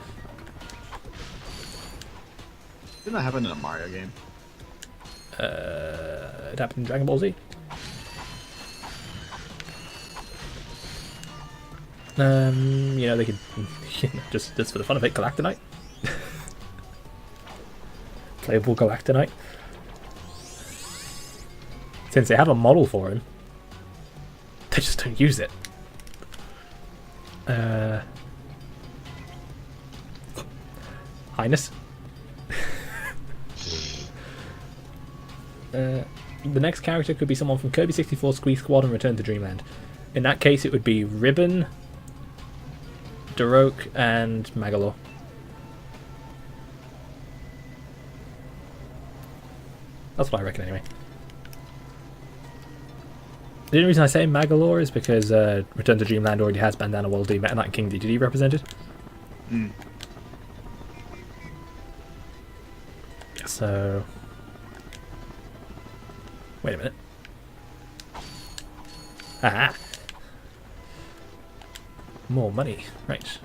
Speaker 2: Didn't that happen in a Mario game?
Speaker 1: It happened in Dragon Ball Z. You know, they could just for the fun of it, Galactonite. Playable Galactonite. Since they have a model for him, they just don't use it. Highness. The next character could be someone from Kirby 64, Squeak Squad, and Return to Dreamland. In that case, it would be Ribbon, Daroke, and Magalore. That's what I reckon, anyway. The only reason I say Magalore is because Return to Dreamland already has Bandana Waldy, Meta Knight, and King Dedede represented.
Speaker 2: Mm.
Speaker 1: So... Wait a minute. Aha! More money. Right.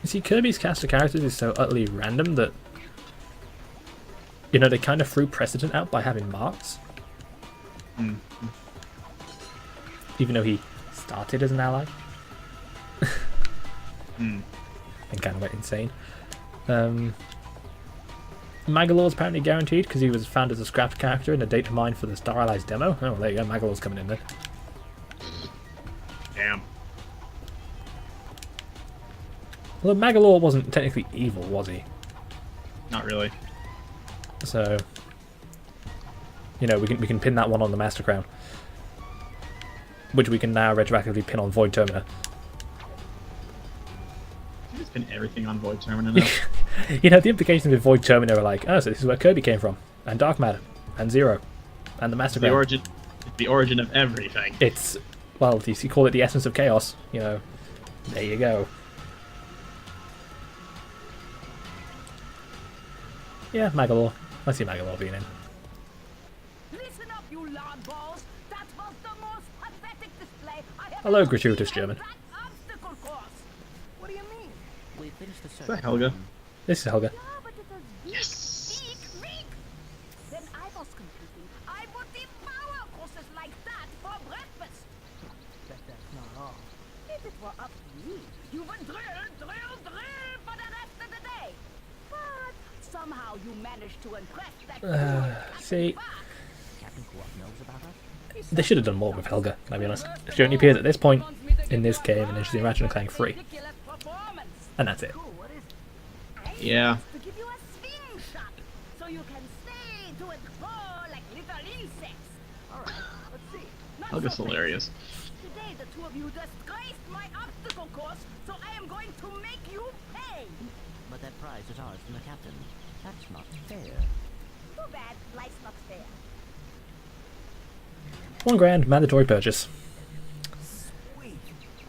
Speaker 1: You see, Kirby's cast of characters is so utterly random that, you know, they kind of threw precedent out by having Marks.
Speaker 2: Mm.
Speaker 1: Even though he started as an ally.
Speaker 2: Mm.
Speaker 1: And kind of went insane. Magalore's apparently guaranteed because he was found as a scrapped character in a data mine for the Star Allies demo. Oh, well, there you go. Magalore's coming in then.
Speaker 2: Damn.
Speaker 1: Well, Magalore wasn't technically evil, was he?
Speaker 2: Not really.
Speaker 1: So, you know, we can pin that one on the Master Crown, which we can now retroactively pin on Void Termina.
Speaker 2: It's been everything on Void Termina now.
Speaker 1: You know, the implications with Void Termina are like, oh, so this is where Kirby came from, and Dark Matter, and Zero, and the Master Crown.
Speaker 2: The origin of everything.
Speaker 1: It's, well, you call it the essence of chaos. You know, there you go. Yeah, Magalore. I see Magalore being in.
Speaker 4: Listen up, you loud balls. That was the most pathetic display I have
Speaker 1: Hello,
Speaker 4: ever
Speaker 1: gratuitous
Speaker 4: seen
Speaker 1: German.
Speaker 4: on that obstacle course. What do you mean?
Speaker 3: We finished the
Speaker 2: Is that Helga?
Speaker 1: This is Helga.
Speaker 4: Yeah, but it was weak,
Speaker 2: Yes.
Speaker 4: weak. Then I Almost computing. I would devour courses like that for breakfast. Bet that's not all. If it were up to me, you would drill for the rest of the day. But somehow you managed to impress that
Speaker 1: See,
Speaker 3: Captain Quark knows about us?
Speaker 1: they should have done more with Helga, can I be honest. She only appears at this point in this game, and then she's in Ratchet and Clank 3. And that's it.
Speaker 2: Yeah.
Speaker 4: To give you a swing shot, so you can stay to and fro like little insects. All right, let's see. Not
Speaker 2: Helga's
Speaker 4: so
Speaker 2: hilarious.
Speaker 4: Today the two of you disgraced my obstacle course, so I am going to make you pay.
Speaker 3: But that prize is ours from the captain. That's not fair.
Speaker 4: Too bad life's not fair.
Speaker 1: $1,000 mandatory purchase.
Speaker 4: Sweet.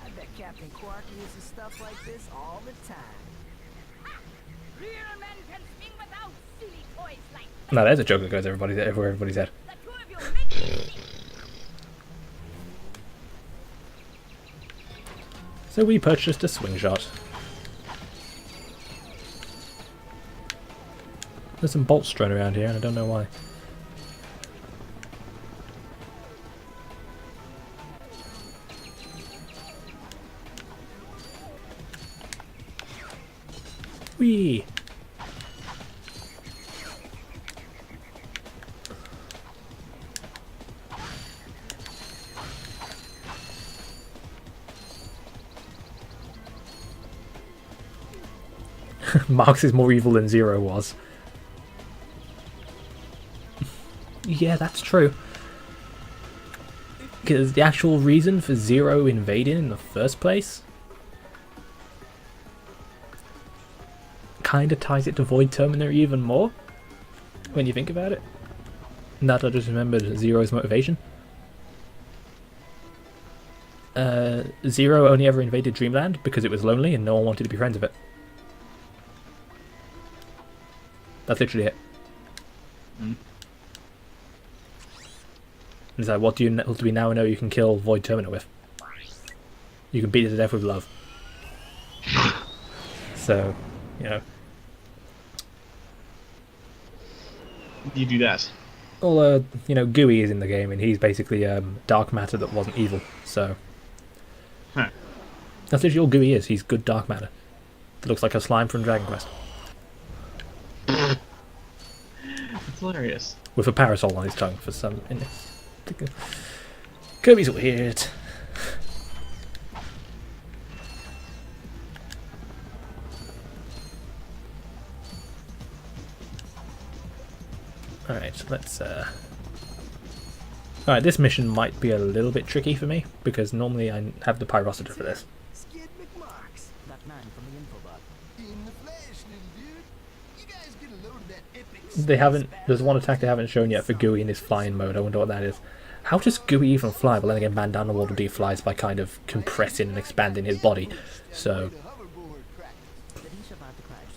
Speaker 4: I bet Captain Quark uses stuff like this all the time. Real men can swing without silly toys like that.
Speaker 1: No, there's a joke that goes over everybody's head.
Speaker 4: The two of you make
Speaker 1: So we purchased a swing shot. There's some bolts strewn around here, and I don't know why. Whee! Marx is more evil than Zero was. Yeah, that's true. Because the actual reason for Zero invading in the first place kind of ties it to Void Terminator even more, when you think about it. Now that I just remembered Zero's motivation. Zero only ever invaded Dreamland because it was lonely and no one wanted to be friends with it. That's literally it. It's like, what do we now know you can kill Void Terminator with? You can beat it to death with love. So, you know.
Speaker 2: You do that.
Speaker 1: Well, you know, Gooey is in the game, and he's basically dark matter that wasn't evil. So,
Speaker 2: Huh.
Speaker 1: that's literally all Gooey is. He's good dark matter. That looks like a slime from Dragon Quest.
Speaker 2: It's hilarious.
Speaker 1: With a parasol on his tongue for some... Kirby's weird. Alright, let's Alright, this mission might be a little bit tricky for me, because normally I have the pyrociter for this.
Speaker 4: Skid McMarks.
Speaker 3: That man from the infobot.
Speaker 4: In the flesh, little dude. You guys get a load of that epic
Speaker 1: They haven't... There's one attack they haven't shown yet for Gooey in his flying mode. I wonder what that is. How does Gooey even fly? Well, then again, Bandana Waddle Dee flies by kind of compressing and expanding his body. So,
Speaker 3: Did he survive the crash,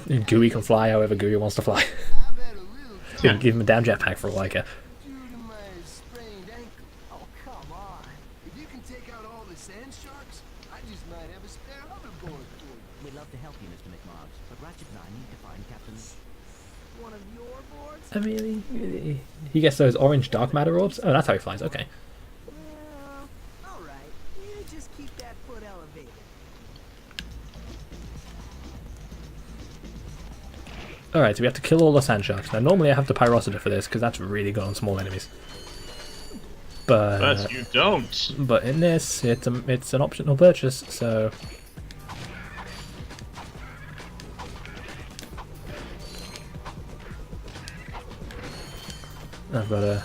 Speaker 3: sir?
Speaker 1: Gooey can fly however Gooey wants to fly.
Speaker 4: I've had a little
Speaker 1: You can give him a damn jetpack for all I care.
Speaker 4: due to my sprained ankle. Oh, come on. If you can take out all the sand sharks, I just might have a spare hoverboard for you.
Speaker 3: We'd love to help you, Mr. McMarks, but Ratchet and I need to find Captain...
Speaker 4: One of your boards?
Speaker 1: I mean, he gets those orange dark matter orbs. Oh, that's how he flies. Okay.
Speaker 4: Well, alright. You just keep that foot elevated.
Speaker 1: Alright, so we have to kill all the sand sharks. Now, normally I have the pyrociter for this, because that's really good on small enemies.
Speaker 2: But you don't.
Speaker 1: But in this, it's an optional purchase, so... I've got a...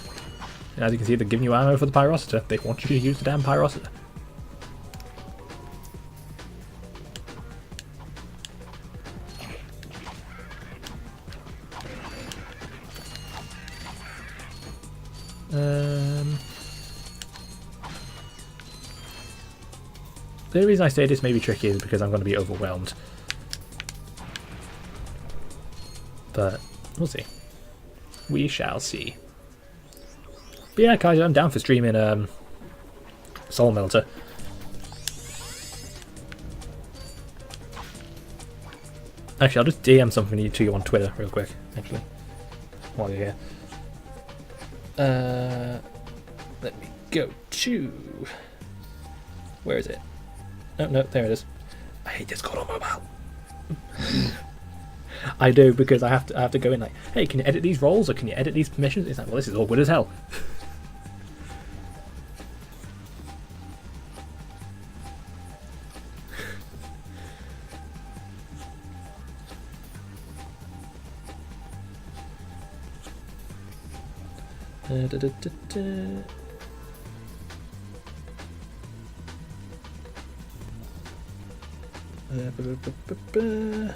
Speaker 1: As you can see, they're giving you ammo for the pyrociter. They want you to use the damn pyrociter. The only reason I say this may be tricky is because I'm going to be overwhelmed. But we'll see. We shall see. But yeah, guys, I'm down for streaming Soul Melter. Actually, I'll just DM something to you on Twitter real quick, actually, while you're here. Let me go to... Where is it? Oh, no, there it is. I hate Discord on mobile. I do, because I have to go in like, hey, can you edit these roles, or can you edit these permissions? It's like, well, this is awkward as hell. Da, da, da, da. Ba, ba, ba, ba, ba.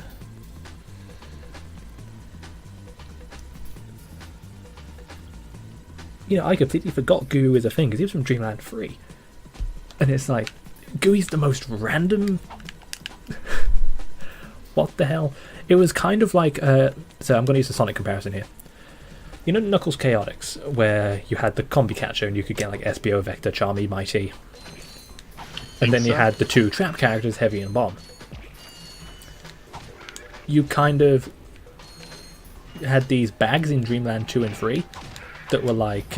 Speaker 1: You know, I completely forgot GUI was a thing because he was from Dreamland 3. And it's like, GUI's the most random... What the hell? It was kind of like... so I'm going to use a Sonic comparison here. You know Knuckles Chaotix, where you had the combi catcher and you could get like SBO, Vector, Charmy, Mighty. And then you had the two trap characters, Heavy and Bomb. You kind of had these bags in Dreamland 2 and 3 that were like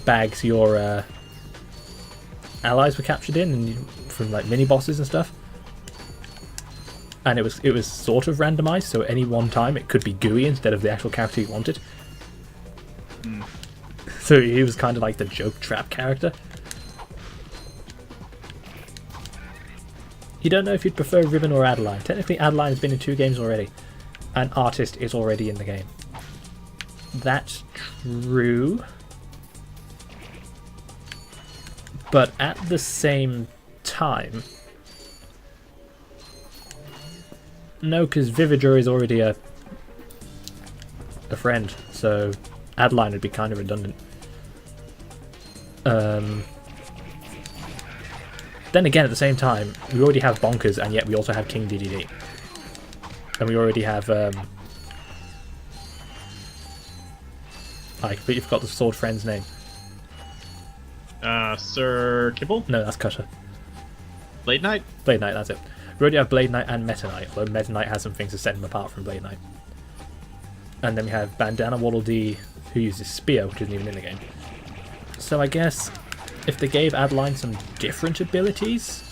Speaker 1: bags your allies were captured in, and from like mini bosses and stuff. And it was sort of randomized, so any one time it could be GUI instead of the actual character you wanted. So he was kind of like the joke trap character. You don't know if you'd prefer Ribbon or Adeline. Technically Adeline has been in 2 games already, and Artist is already in the game. That's true. But at the same time... No, because Vividra is already a friend, so Adeline would be kind of redundant. Then again, at the same time, we already have Bonkers, and yet we also have King DDD. And we already have... I completely forgot the sword friend's name.
Speaker 2: Sir Kibble?
Speaker 1: No, that's Cutter.
Speaker 2: Blade Knight?
Speaker 1: Blade Knight, that's it. We already have Blade Knight and Meta Knight, although Meta Knight has some things to set him apart from Blade Knight. And then we have Bandana Waddle Dee, who uses Spear, which isn't even in the game. So I guess if they gave Adeline some different abilities,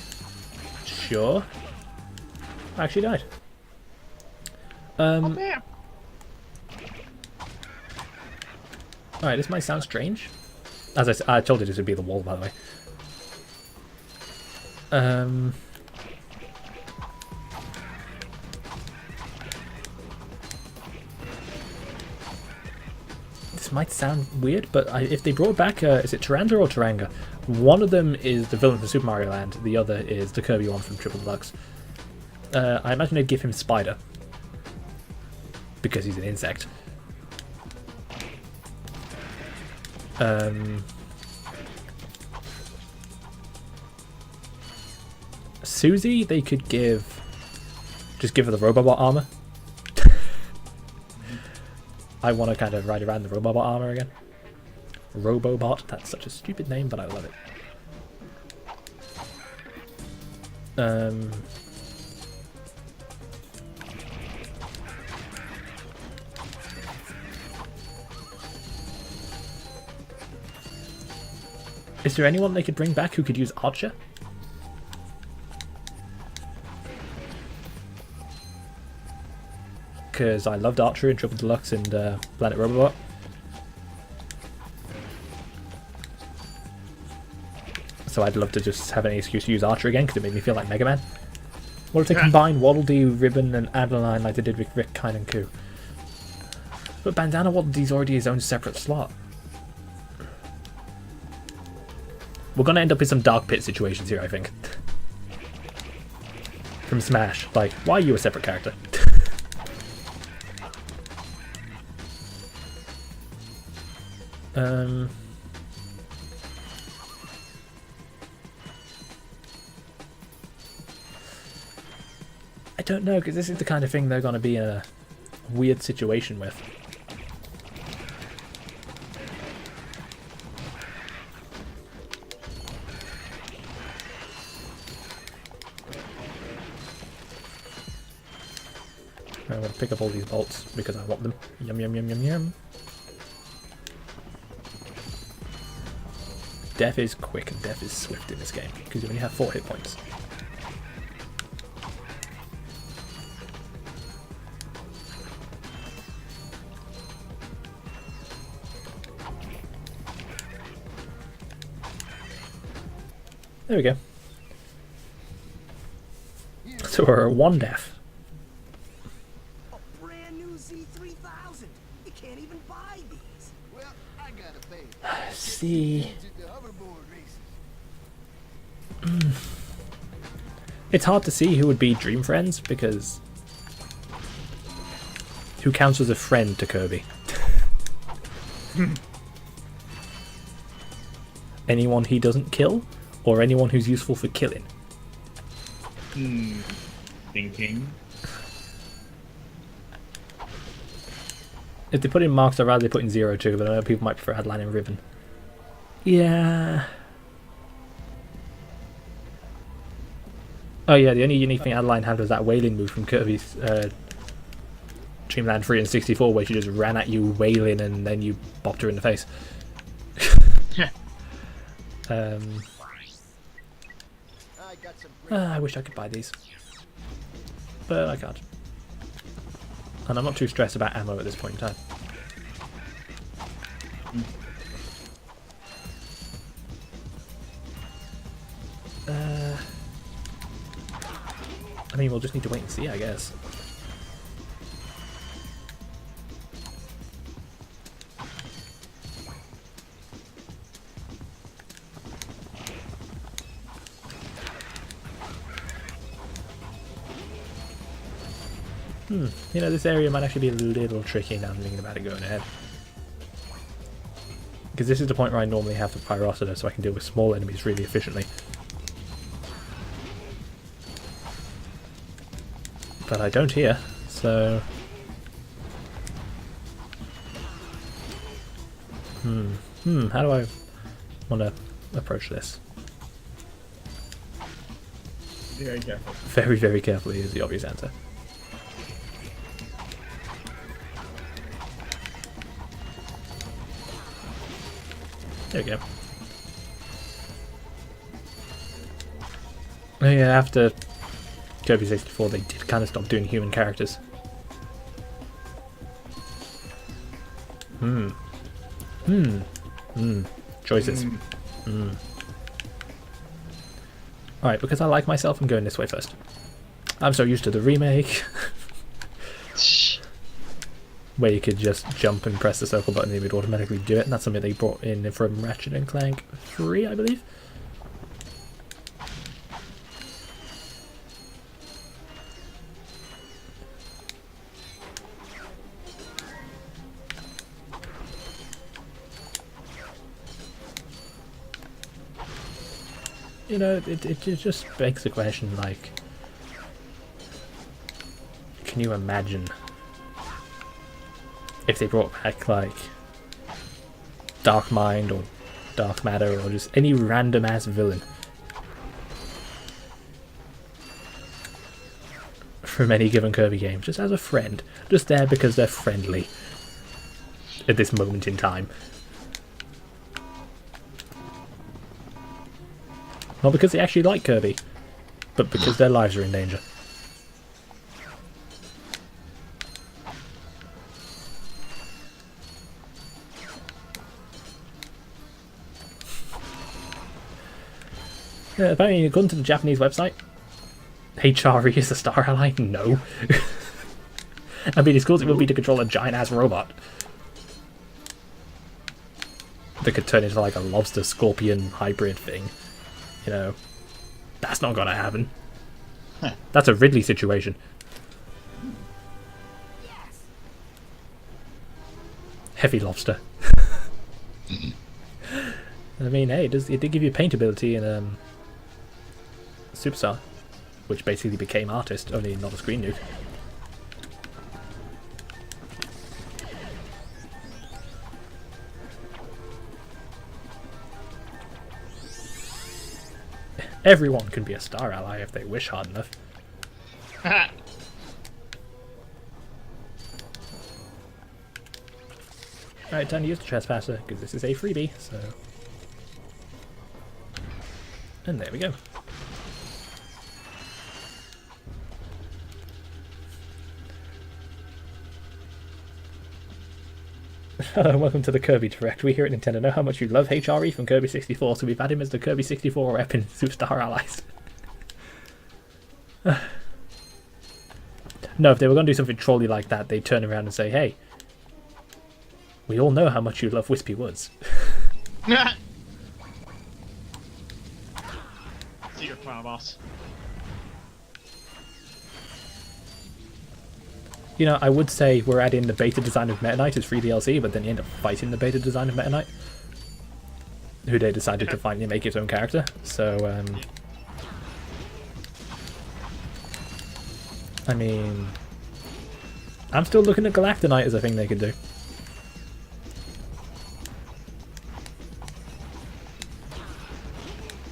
Speaker 1: sure. I actually died. Alright, this might sound strange. As I told you this would be the wall, by the way. This might sound weird, but if they brought back, is it Tyrande or Taranga? One of them is the villain from Super Mario Land, the other is the Kirby one from Triple Deluxe. I imagine they'd give him Spider, because he's an insect. Susie, they could just give her the Robobot armor. I want to kind of ride around the Robobot armor again. Robobot, that's such a stupid name, but I love it. Is there anyone they could bring back who could use Archer? Because I loved Archer in Triple Deluxe and Planet Robobot. So I'd love to just have any excuse to use Archer again, because it made me feel like Mega Man. What if they combine Waddle Dee, Ribbon, and Adeline like they did with Rick, Kine, and Koo? But Bandana Waddle Dee's already his own separate slot. We're going to end up in some Dark Pit situations here, I think. From Smash. Like, why are you a separate character? I don't know, because this is the kind of thing they're going to be in a weird situation with. I'm going to pick up all these bolts because I want them. Yum, yum, yum, yum, yum. death is quick and death is swift in this game, because you only have 4 hit points. There we go. So we're at 1 death.
Speaker 6: A brand new Z3000. You can't even buy these. Well, I gotta pay.
Speaker 1: See,
Speaker 6: The hoverboard races.
Speaker 1: it's hard to see who would be dream friends, because who counts as a friend to Kirby? Anyone he doesn't kill, or anyone who's useful for killing?
Speaker 2: Thinking.
Speaker 1: If they put in marks, I'd rather they put in 0 too, but I know people might prefer Adeline and Riven. Yeah. Oh yeah, the only unique thing Adeline had was that wailing move from Kirby's Dreamland 3 and 64, where she just ran at you wailing and then you bopped her in the face. I wish I could buy these, but I can't. And I'm not too stressed about ammo at this point in time. I mean, we'll just need to wait and see, I guess. You know, this area might actually be a little tricky now I'm thinking about it going ahead. Because this is the point where I normally have the Pyrocida, so I can deal with small enemies really efficiently. But I don't here, so... how do I want to approach this?
Speaker 2: Very careful.
Speaker 1: Very, very carefully is the obvious answer. There we go. Oh yeah, after Kirby 64 they did kind of stop doing human characters. Choices. Alright, because I like myself, I'm going this way first. I'm so used to the remake. Where you could just jump and press the circle button and it would automatically do it, and that's something they brought in from Ratchet and Clank 3, I believe. You know, it just begs the question, like, can you imagine if they brought back, like, Dark Mind or Dark Matter or just any random ass villain from any given Kirby game, just as a friend, just there because they're friendly at this moment in time. Not because they actually like Kirby, but because their lives are in danger. Yeah, apparently, according to the Japanese website, HRE is a star ally? No. I mean, as cool as it would be to control a giant-ass robot that could turn into like a lobster-scorpion hybrid thing, you know, that's not gonna happen.
Speaker 2: Huh.
Speaker 1: That's a Ridley situation. Heavy lobster. I mean, hey, it did give you paint ability in Superstar, which basically became Artist, only not a screen nuke. Everyone can be a star ally if they wish hard enough. Alright, time to use the Trespasser, because this is a freebie, so... And there we go. Hello, welcome to the Kirby Direct. We here at Nintendo know how much you love HRE from Kirby 64, so we've had him as the Kirby 64 rep in Superstar Allies. No, if they were going to do something trolly like that, they'd turn around and say, hey, we all know how much you love Wispy Woods.
Speaker 2: Secret final boss.
Speaker 1: You know, I would say we're adding the beta design of Meta Knight as free DLC, but then you end up fighting the beta design of Meta Knight, who they decided to finally make its own character. So, I mean, I'm still looking at Galactonite as a thing they could do.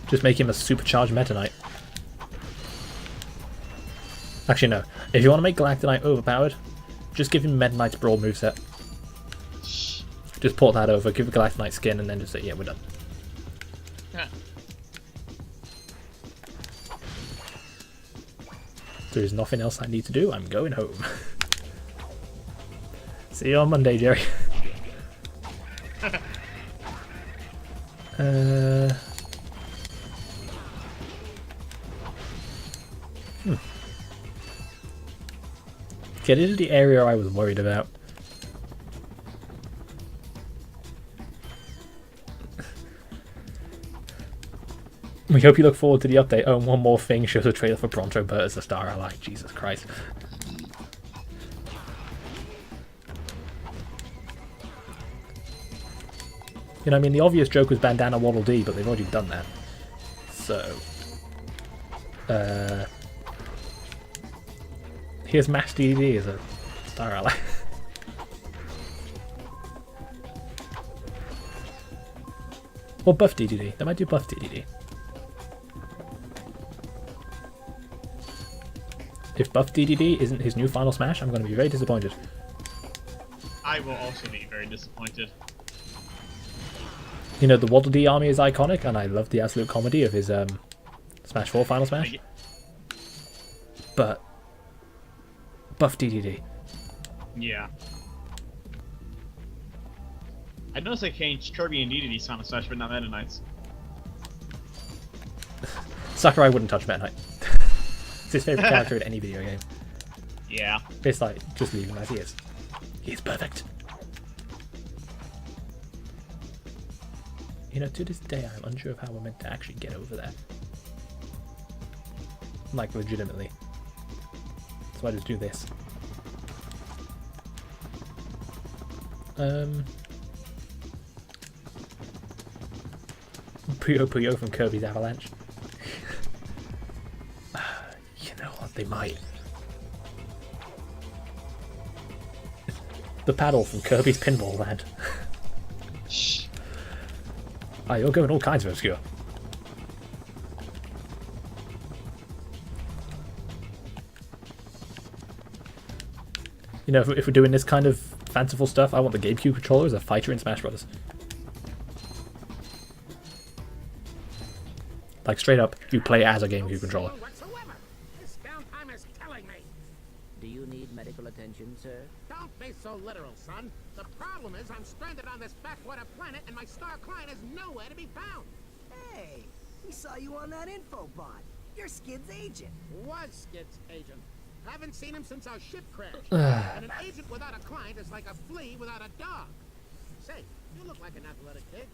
Speaker 1: Just make him a supercharged Meta Knight. Actually, no. If you want to make Galactonite overpowered, just give him Meta Knight's Brawl moveset. Just port that over, give a Galactonite skin, and then just say, yeah, we're done.
Speaker 2: Yeah.
Speaker 1: There's nothing else I need to do. I'm going home. See you on Monday, Jerry. Get into the area I was worried about. We hope you look forward to the update. Oh, and one more thing, shows a trailer for Bronto Burt as a star ally. Jesus Christ. You know, I mean, the obvious joke was Bandana Waddle Dee, but they've already done that. So, here's Mass DD as a star ally. Or Buff DDD. They might do Buff DDD. If Buff DDD isn't his new Final Smash, I'm going to be very disappointed.
Speaker 2: I will also be very disappointed.
Speaker 1: You know, the Waddle Dee army is iconic, and I love the absolute comedy of his Smash 4 Final Smash. But Buff DDD.
Speaker 2: Yeah. I noticed they changed Kirby and DDD Final Smash, but not Meta Knights.
Speaker 1: Sakurai wouldn't touch Meta Knight. It's his favourite character in any video game.
Speaker 2: Yeah.
Speaker 1: It's like, just leave him as he is. He is perfect. You know, to this day, I'm unsure of how we're meant to actually get over there. Like, legitimately. So I just do this. Puyo Puyo from Kirby's Avalanche. You know what, they might. The paddle from Kirby's Pinball Land. Ah, you're going all kinds of obscure. You know, if we're doing this kind of fanciful stuff, I want the GameCube controller as a fighter in Smash Bros. Like, straight up, you play as a GameCube controller.
Speaker 6: This downtime is killing me.
Speaker 3: Do you need medical attention, sir?
Speaker 6: Don't be so literal, son. The problem is I'm stranded on this backwater planet and my star client is nowhere to be found.
Speaker 9: Hey, we saw you on that info bot. You're Skid's agent.
Speaker 6: Was Skid's agent. Haven't seen him since our ship crashed. And an agent without a client is like a flea without a dog. Say, you look like an athletic kid.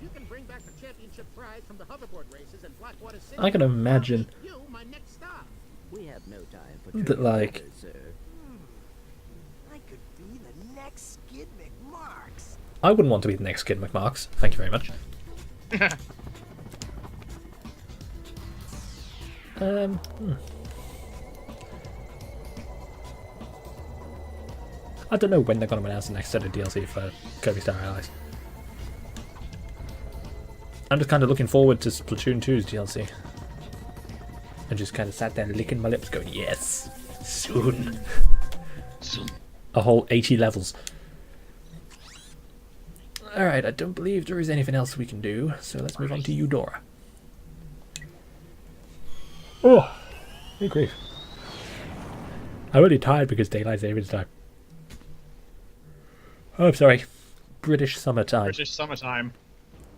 Speaker 6: You can bring back the championship prize from the hoverboard races in Blackwater City.
Speaker 1: I can imagine.
Speaker 6: You, my next stop.
Speaker 3: We have no time for
Speaker 1: That, like,
Speaker 3: matters, sir.
Speaker 9: I could be the next Skid McMarks.
Speaker 1: I wouldn't want to be the next Kid McMarks. Thank you very much. I don't know when they're going to announce the next set of DLC for Kirby Star Allies. I'm just kind of looking forward to Splatoon 2's DLC. And just kind of sat there licking my lips going, yes, soon. A whole 80 levels. Alright, I don't believe there is anything else we can do, so let's move on to Eudora. Oh, good grief. I'm only tired because daylight savings time. Oh, I'm sorry. British summertime.
Speaker 2: British summertime.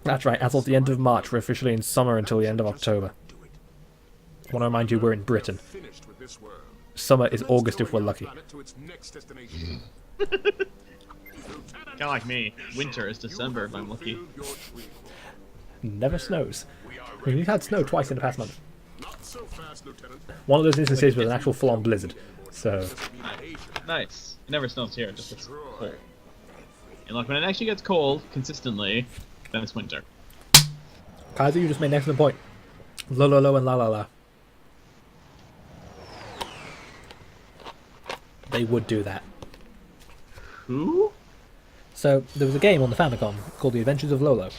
Speaker 1: That's right, as of the end of March, we're officially in summer until the end of October. I want to remind you we're in Britain.
Speaker 5: Finished with this world.
Speaker 1: Summer is August if we're lucky.
Speaker 5: Planet to its next destination.
Speaker 2: Kind of like me. Winter is December if I'm lucky.
Speaker 1: Never snows. I mean, we've had snow twice in the past month.
Speaker 5: Not so fast, Lieutenant.
Speaker 1: One of those instances was an actual full-on blizzard. So,
Speaker 2: Nice. It never snows here, it just gets cold. And like when it actually gets cold, consistently, then it's winter.
Speaker 1: Kaiser, you just made an excellent point. Lo lo lo and la la la. They would do that.
Speaker 2: Who?
Speaker 1: So, there was a game on the Famicom called The Adventures of Lolo,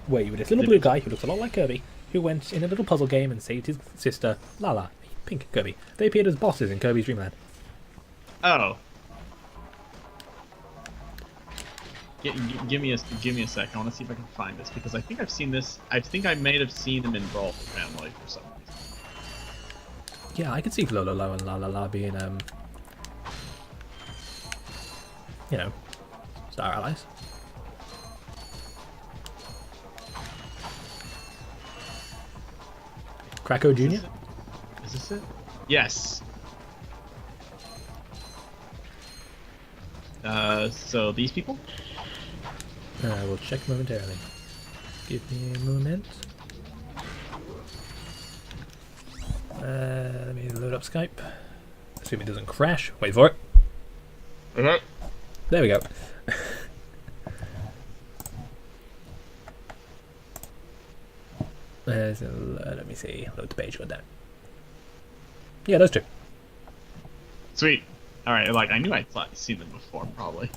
Speaker 1: where you were this little blue guy who looked a lot like Kirby, who went in a little puzzle game and saved his sister, Lala, pink Kirby. They appeared as bosses in Kirby's Dream Land.
Speaker 2: Oh. Give me a sec. I want to see if I can find this because I think I've seen this. I think I may have seen them in Brawl Family for some reason.
Speaker 1: Yeah, I could see Lo Lo Lo and La La La being, you know, Star Allies. Krakow Jr.?
Speaker 2: Is this it? Yes. So these people?
Speaker 1: We'll check momentarily. Give me a moment. Let me load up Skype. Assume it doesn't crash. Wait for it.
Speaker 2: Okay.
Speaker 1: There we go. Let me see. Load the page. Got that. Yeah, those two.
Speaker 2: Sweet. Alright, like, I knew I'd seen them before, probably.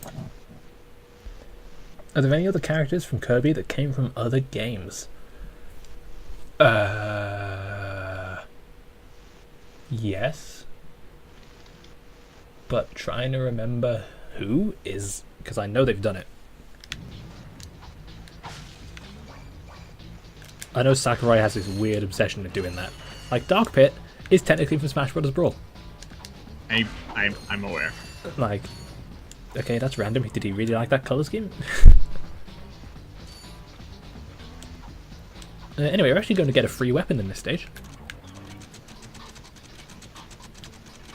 Speaker 1: Are there any other characters from Kirby that came from other games? Yes. But trying to remember who is... because I know they've done it. I know Sakurai has this weird obsession with doing that. Like, Dark Pit is technically from Smash Bros. Brawl.
Speaker 2: I'm aware.
Speaker 1: Like, okay, that's random. Did he really like that colour scheme? Anyway, we're actually going to get a free weapon in this stage.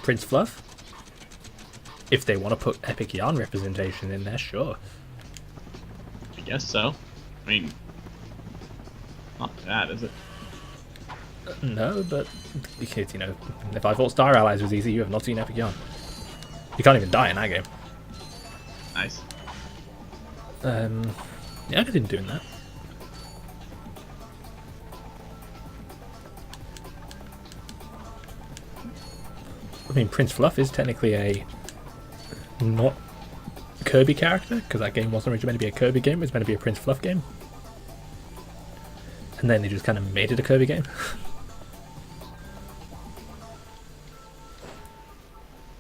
Speaker 1: Prince Fluff. If they want to put Epic Yarn representation in there, sure.
Speaker 2: I guess so. I mean, not bad, is it?
Speaker 1: No, but because, you know, if I thought Star Allies was easy, you have not seen Epic Yarn. You can't even die in that game.
Speaker 2: Nice.
Speaker 1: Yeah, I could continue doing that. I mean, Prince Fluff is technically a not Kirby character, because that game wasn't originally meant to be a Kirby game, it was meant to be a Prince Fluff game. And then they just kind of made it a Kirby game.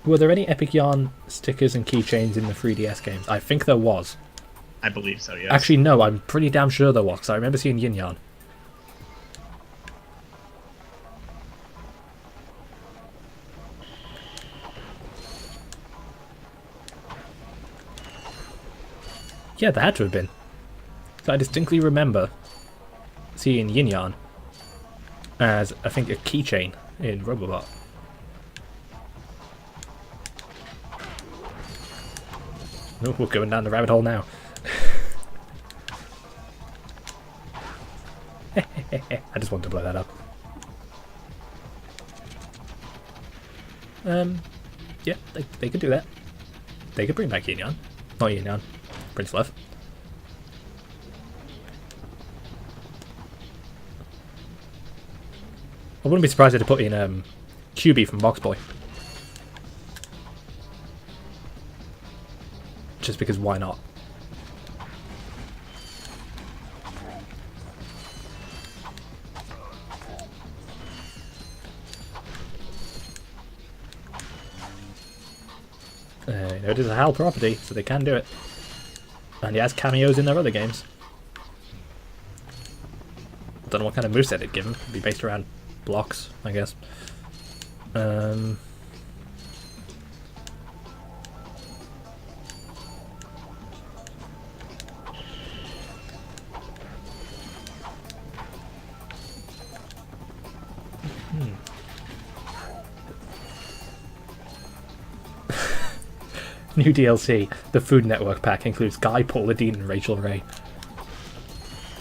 Speaker 1: Were there any Epic Yarn stickers and keychains in the 3DS games? I think there was.
Speaker 2: I believe so, yes.
Speaker 1: Actually, no, I'm pretty damn sure there was, because I remember seeing Yin Yarn. Yeah, there had to have been. So I distinctly remember seeing Yin Yarn as, I think, a keychain in Robobot. Oh, we're going down the rabbit hole now. I just wanted to blow that up. Yeah, they could do that. They could bring back Yin Yarn. Not Yin Yarn. Prince Fluff. I wouldn't be surprised if they put in QB from Box Boy. Just because why not? You know, it is a HAL property, so they can do it. And he has cameos in their other games. Don't know what kind of moveset it'd give him. It'd be based around blocks, I guess. New DLC. The Food Network pack includes Guy, Paula Deen, and Rachel Ray.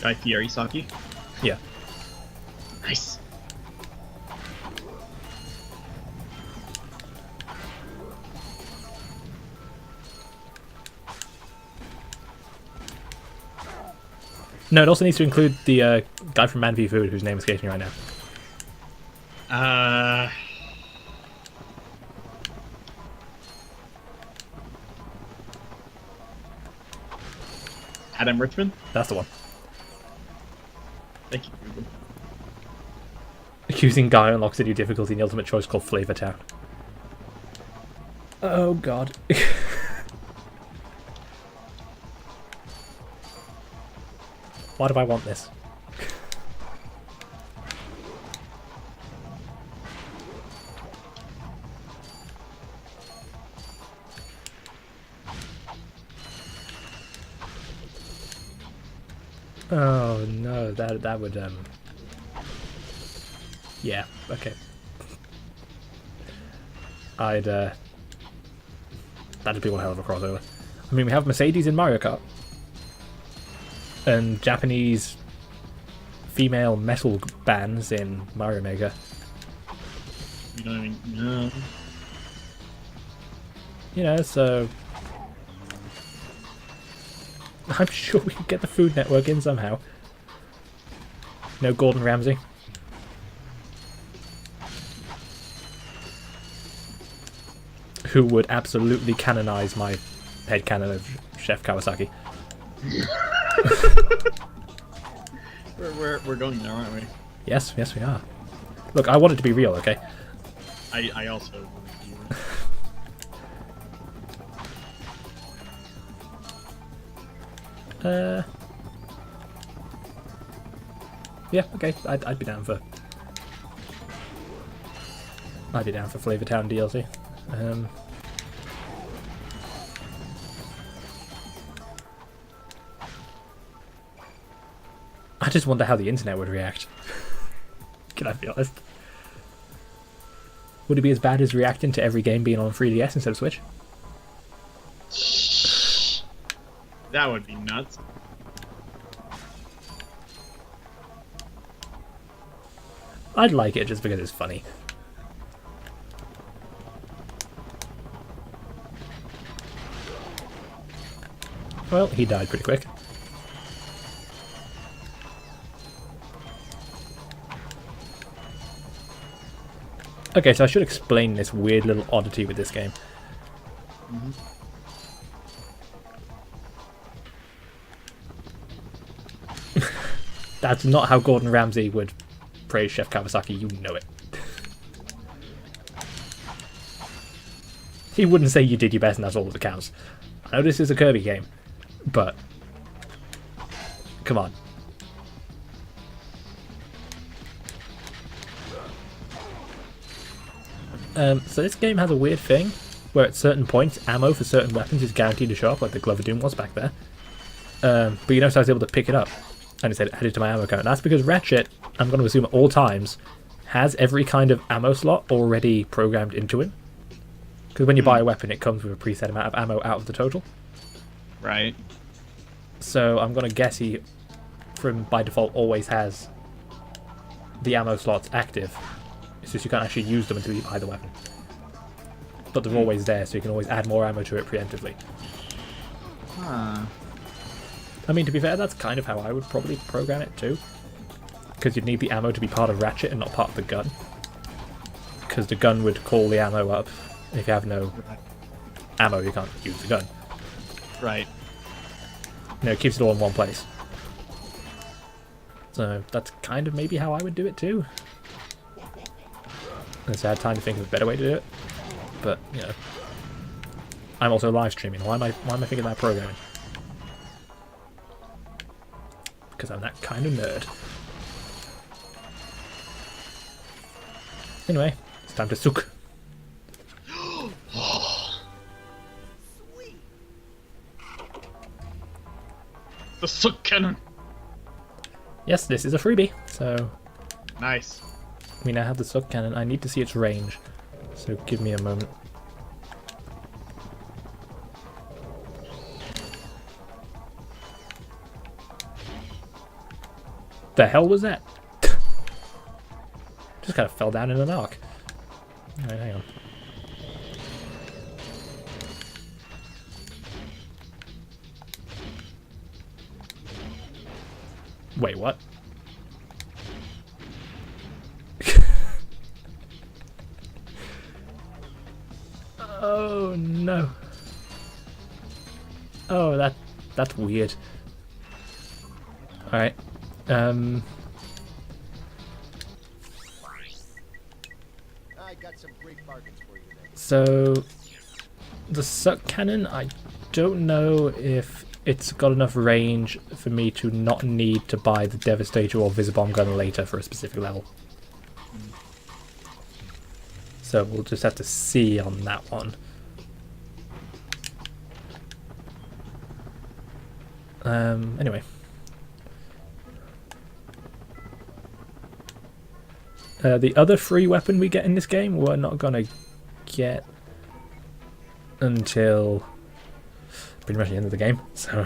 Speaker 2: Guy Fieri Saki.
Speaker 1: Yeah.
Speaker 2: Nice.
Speaker 1: No, it also needs to include the guy from Man v Food, whose name escapes me right now.
Speaker 2: Adam Richmond?
Speaker 1: That's the one.
Speaker 2: Thank you, Google.
Speaker 1: Accusing Guy unlocks a new difficulty in the ultimate choice called Flavor Town. Oh god. Why do I want this? Oh no, that would yeah, okay. That'd be one hell of a crossover. I mean, we have Mercedes in Mario Kart. And Japanese female metal bands in Mario Maker.
Speaker 2: You don't even know.
Speaker 1: You know, so I'm sure we could get the Food Network in somehow. No Gordon Ramsay. Who would absolutely canonize my headcanon of Chef Kawasaki.
Speaker 2: We're going there, aren't we?
Speaker 1: Yes, we are. Look, I want it to be real, okay?
Speaker 2: I also want to be
Speaker 1: yeah, okay. I'd be down for Flavor Town DLC. I just wonder how the internet would react. Can I be honest? Would it be as bad as reacting to every game being on 3DS instead of Switch?
Speaker 2: That would be nuts.
Speaker 1: I'd like it just because it's funny. Well, he died pretty quick. Okay, so I should explain this weird little oddity with this game. That's not how Gordon Ramsay would praise Chef Kawasaki, you know it. He wouldn't say you did your best and that's all that counts. I know this is a Kirby game, but come on. So this game has a weird thing where at certain points ammo for certain weapons is guaranteed to show up, like the Glove of Doom was back there. But you notice I was able to pick it up and it said added to my ammo count. That's because Ratchet, I'm going to assume at all times, has every kind of ammo slot already programmed into it. Because when you buy a weapon, it comes with a preset amount of ammo out of the total.
Speaker 2: Right.
Speaker 1: So I'm going to guess he, from by default, always has the ammo slots active. It's just you can't actually use them until you buy the weapon. But they're always there, so you can always add more ammo to it preemptively.
Speaker 2: Huh.
Speaker 1: I mean, to be fair, that's kind of how I would probably program it too. Because you'd need the ammo to be part of Ratchet and not part of the gun. Because the gun would call the ammo up. And if you have no ammo, you can't use the gun.
Speaker 2: Right.
Speaker 1: No, it keeps it all in one place. So that's kind of maybe how I would do it too. Unless I had time to think of a better way to do it. But, you know. I'm also live streaming. Why am I thinking about programming? Because I'm that kind of nerd. Anyway, it's time to sook.
Speaker 9: Sweet.
Speaker 2: The soot cannon.
Speaker 1: Yes, this is a freebie, so
Speaker 2: Nice.
Speaker 1: we now have the sook cannon. I need to see its range, so give me a moment. The hell was that? Just kind of fell down in an arc. Alright, hang on. Wait, what? Oh no. Oh, that's weird. Alright.
Speaker 8: I got some great bargains for you today.
Speaker 1: So the suck cannon, I don't know if it's got enough range for me to not need to buy the Devastator or Visibomb gun later for a specific level. So we'll just have to see on that one. Anyway. The other free weapon we get in this game, we're not gonna get until pretty much the end of the game, so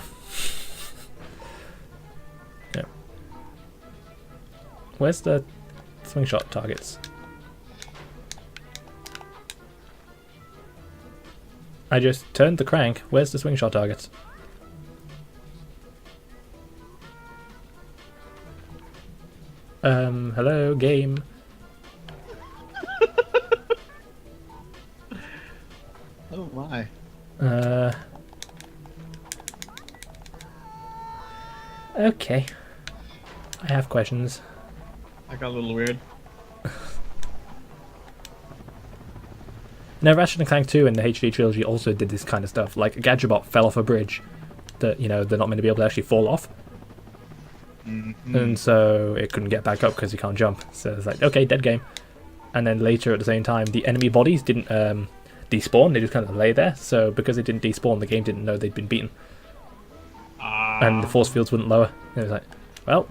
Speaker 1: yeah. Where's the swing shot targets? I just turned the crank. Where's the swing shot targets? Hello, game.
Speaker 2: Oh my.
Speaker 1: Okay. I have questions.
Speaker 2: That got a little weird.
Speaker 1: Now, Ratchet and Clank 2 in the HD trilogy also did this kind of stuff. Like, a Gadgetbot fell off a bridge that, you know, they're not meant to be able to actually fall off. And so it couldn't get back up because you can't jump. So it's like, okay, dead game. And then later at the same time, the enemy bodies didn't despawn, they just kind of lay there. So because it didn't despawn, the game didn't know they'd been beaten. And the force fields wouldn't lower. And it was like, well.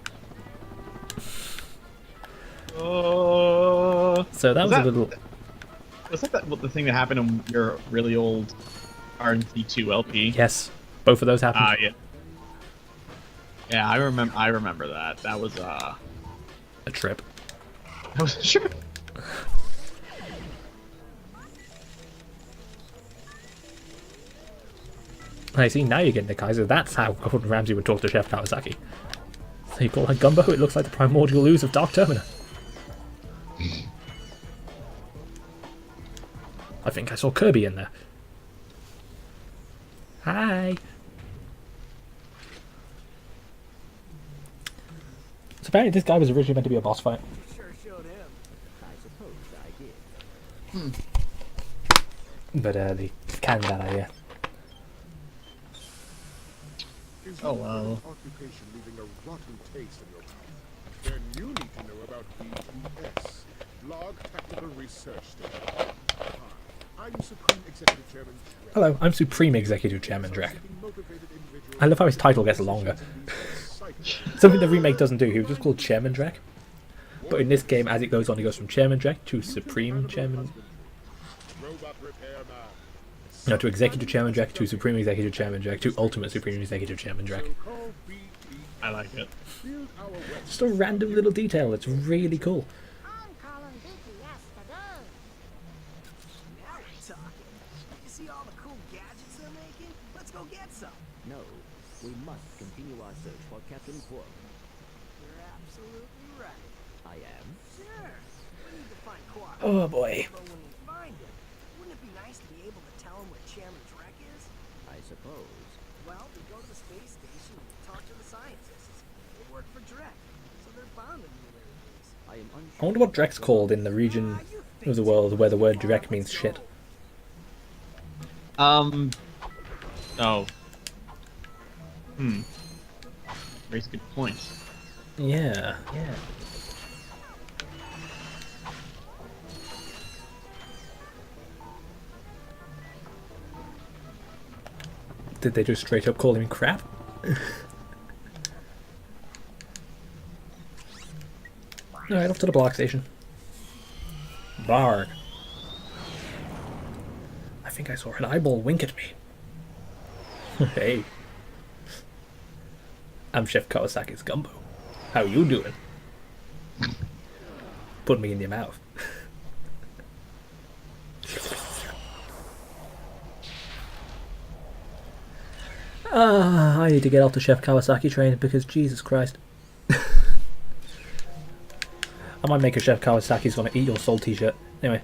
Speaker 1: So that was a little...
Speaker 2: Was that the thing that happened on your really old RNC2 LP?
Speaker 1: Yes, both of those happened.
Speaker 2: Yeah. Yeah, I remember that. That was
Speaker 1: a trip.
Speaker 2: That was a trip.
Speaker 1: I see, now you're getting the Kaiser. That's how Gordon Ramsay would talk to Chef Kawasaki. So you call her Gumbo? It looks like the primordial ooze of Dark Termina. I think I saw Kirby in there. Hi! So apparently this guy was originally meant to be a boss fight.
Speaker 9: Sure showed him.
Speaker 3: I suppose I did.
Speaker 1: But they canned that idea.
Speaker 5: Is
Speaker 2: Oh,
Speaker 5: your
Speaker 2: wow.
Speaker 5: occupation leaving a rotten taste in your mouth? Then you need to know about BTS, Blog Tactical Research Station. Hi, I'm Supreme Executive Chairman Drek.
Speaker 1: Hello, I'm Supreme Executive Chairman Drek.
Speaker 5: Motivated individuals
Speaker 1: I love how his title gets longer. Something the remake doesn't do. He was just called Chairman Drek. But in this game, as it goes on, he goes from Chairman Drek to Supreme Chairman...
Speaker 5: Robot repairman.
Speaker 1: No, to Executive Chairman Drek, to Supreme Executive Chairman Drek, to Ultimate Supreme Executive Chairman Drek.
Speaker 5: Call BT.
Speaker 2: I like it.
Speaker 5: Build our web.
Speaker 1: Just a random little detail that's really cool.
Speaker 4: I'm calling BTS today.
Speaker 9: Now we're talking. You see all the cool gadgets they're making? Let's go get some.
Speaker 3: No, we must continue our search for Captain Quark.
Speaker 9: You're absolutely right.
Speaker 3: I am.
Speaker 9: Sure. We need to find Quark.
Speaker 1: Oh boy.
Speaker 9: But when we find him, wouldn't it be nice to be able to tell him where Chairman Drek is?
Speaker 3: I suppose.
Speaker 9: Well, we go to the space station and talk to the scientists. They work for Drek, so they're bound to know where he is.
Speaker 3: I am unsure.
Speaker 1: I wonder what Drek's called in the region of the world where the word Drek means shit.
Speaker 2: Oh. Raise good points.
Speaker 1: Yeah. Did they just straight up call him crap? Alright, off to the block station. Barg. I think I saw an eyeball wink at me. Hey. I'm Chef Kawasaki's gumbo. How you doing? Put me in your mouth. I need to get off the Chef Kawasaki train because Jesus Christ. I might make a Chef Kawasaki's gonna eat your soul t-shirt. Anyway.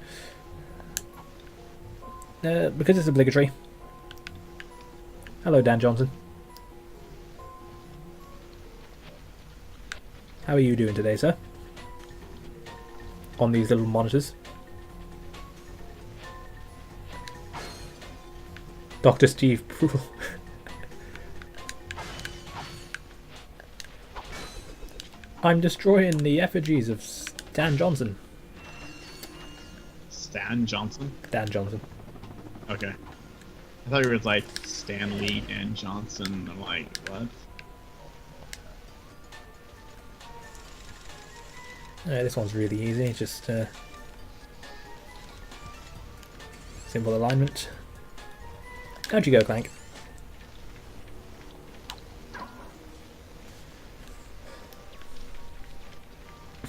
Speaker 1: Because it's obligatory. Hello, Dan Johnson. How are you doing today, sir? On these little monitors. Dr. Steve Prudel. I'm destroying the effigies of Stan Johnson.
Speaker 2: Stan Johnson?
Speaker 1: Dan Johnson.
Speaker 2: Okay. I thought it was like Stan Lee and Johnson. I'm like, what?
Speaker 1: This one's really easy, just simple alignment. How'd you go, Clank?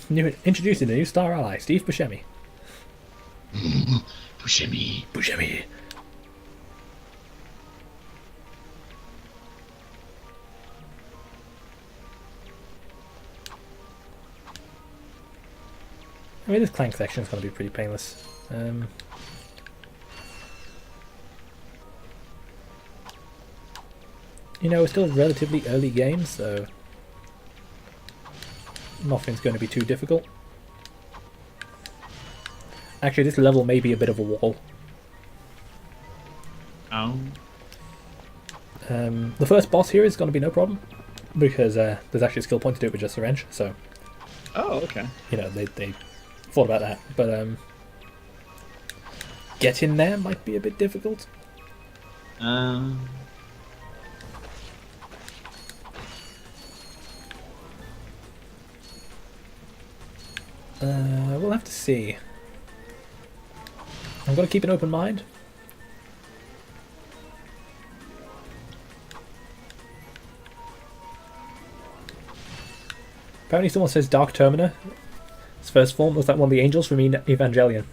Speaker 1: Introducing the new star ally, Steve Buscemi.
Speaker 2: Buscemi.
Speaker 1: Buscemi. I mean, this Clank section is going to be pretty painless. You know, it's still relatively early game, so nothing's going to be too difficult. Actually, this level may be a bit of a wall.
Speaker 2: Oh.
Speaker 1: The first boss here is going to be no problem, because there's actually a skill point to do it with just a wrench, so...
Speaker 2: Oh, okay.
Speaker 1: You know, they thought about that, but getting there might be a bit difficult. We'll have to see. I'm going to keep an open mind. Apparently someone says Dark Termina. Its first form was that one of the angels from Evangelion.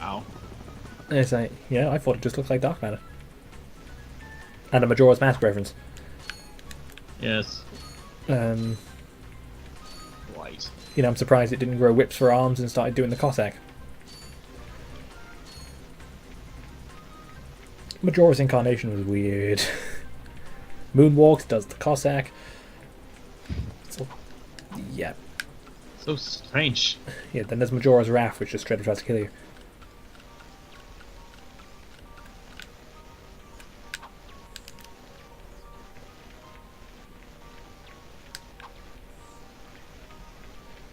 Speaker 2: Ow.
Speaker 1: And it's like, yeah, I thought it just looked like Dark Matter. And a Majora's Mask reference.
Speaker 2: Yes. White.
Speaker 1: You know, I'm surprised it didn't grow whips for arms and started doing the Cossack. Majora's Incarnation was weird. Moonwalks does the Cossack. So, yeah.
Speaker 2: So strange.
Speaker 1: Yeah, then there's Majora's Wrath, which just straight up tries to kill you.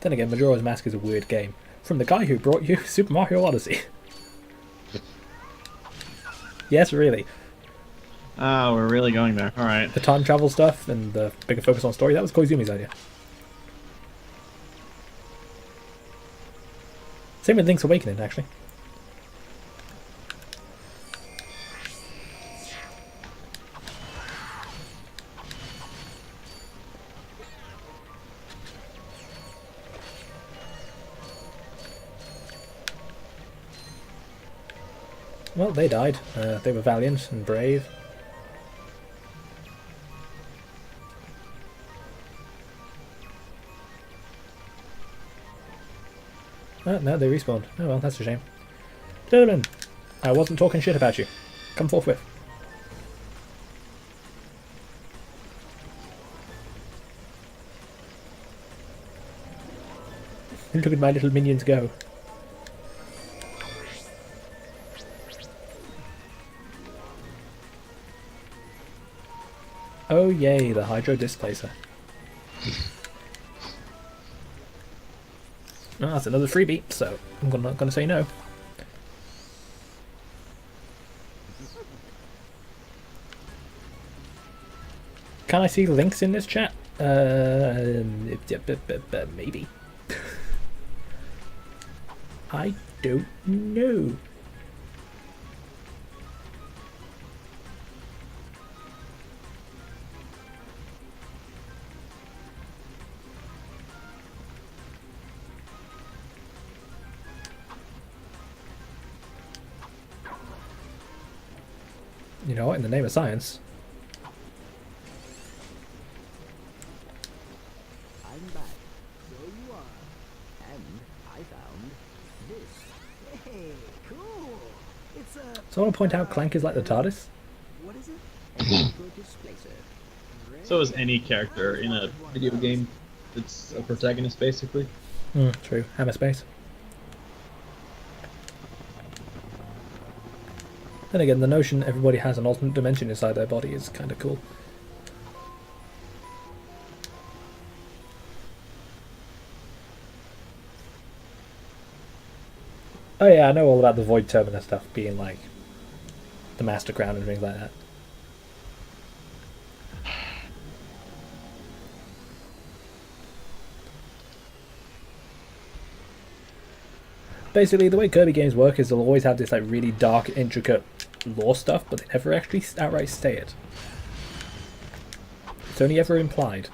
Speaker 1: Then again, Majora's Mask is a weird game. From the guy who brought you Super Mario Odyssey. Yes, really.
Speaker 2: Oh, we're really going there. Alright.
Speaker 1: The time travel stuff and the bigger focus on story, that was Koizumi's idea. Same with Link's Awakening, actually. Well, they died. They were valiant and brave. Oh, no, they respawned. Oh well, that's a shame. Gentlemen, I wasn't talking shit about you. Come forthwith. Look at my little minions go. Oh yay, the Hydro Displacer. Oh, that's another freebie, so I'm not gonna say no. Can I see links in this chat? Maybe. I don't know. You know what? In the name of science.
Speaker 3: I'm back. So you are. And I found this.
Speaker 9: Hey, cool. It's a.
Speaker 1: So I want to point out Clank is like the TARDIS.
Speaker 9: What is it?
Speaker 3: Electro displacer.
Speaker 2: So is any character in a video game that's a protagonist, basically.
Speaker 1: True. Hammer space. Then again, the notion everybody has an alternate dimension inside their body is kind of cool. Oh yeah, I know all about the Void Termina stuff being like the Master Crown and things like that. Basically, the way Kirby games work is they'll always have this like really dark, intricate lore stuff, but they never actually outright say it. It's only ever implied.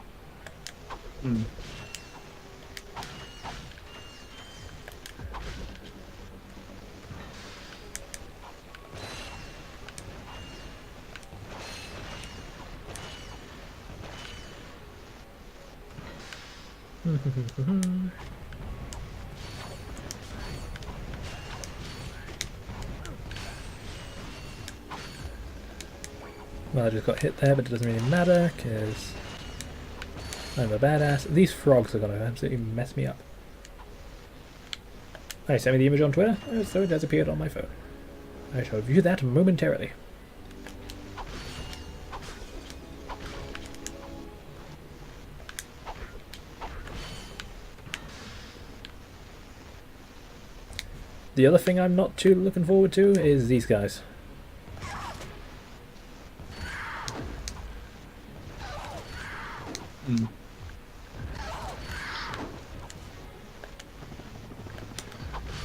Speaker 1: Well, I just got hit there, but it doesn't really matter, because I'm a badass. These frogs are going to absolutely mess me up. I sent me the image on Twitter, so it has appeared on my phone. I shall view that momentarily. The other thing I'm not too looking forward to is these guys.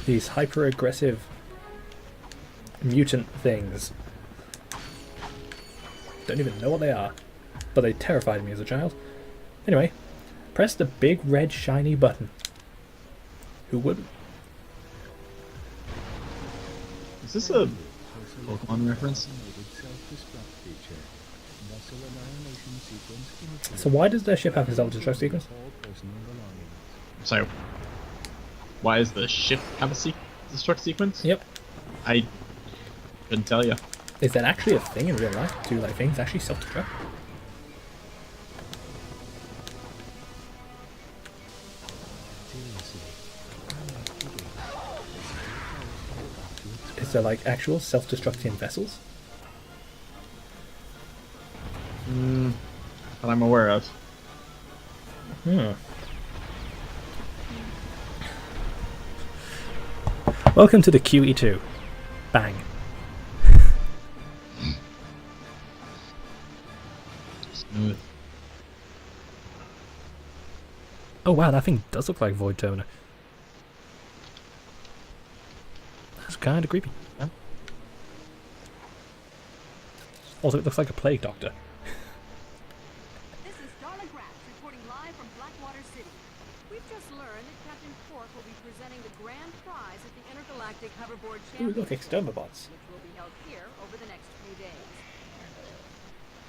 Speaker 1: These hyper-aggressive mutant things. Don't even know what they are, but they terrified me as a child. Anyway, press the big red shiny button. Who wouldn't?
Speaker 2: Is this a Pokemon reference?
Speaker 1: So why does their ship have a self-destruct sequence?
Speaker 2: Sorry. Why does the ship have a destruct sequence?
Speaker 1: Yep.
Speaker 2: I couldn't tell you.
Speaker 1: Is that actually a thing in real life? Do like things actually self-destruct? Is there like actual self-destructing vessels?
Speaker 2: That I'm aware of.
Speaker 1: Welcome to the QE2. Bang.
Speaker 2: Smooth.
Speaker 1: Oh wow, that thing does look like Void Termina. That's kind of creepy.
Speaker 2: Yeah.
Speaker 1: Also, it looks like a plague doctor.
Speaker 4: This is Darla Gratz reporting live from Blackwater City. We've just learned that Captain Quark will be presenting the grand prize at the Intergalactic Hoverboard
Speaker 1: Ooh,
Speaker 4: Championship,
Speaker 1: look, Extermabots.
Speaker 4: which will be held here over the next few days.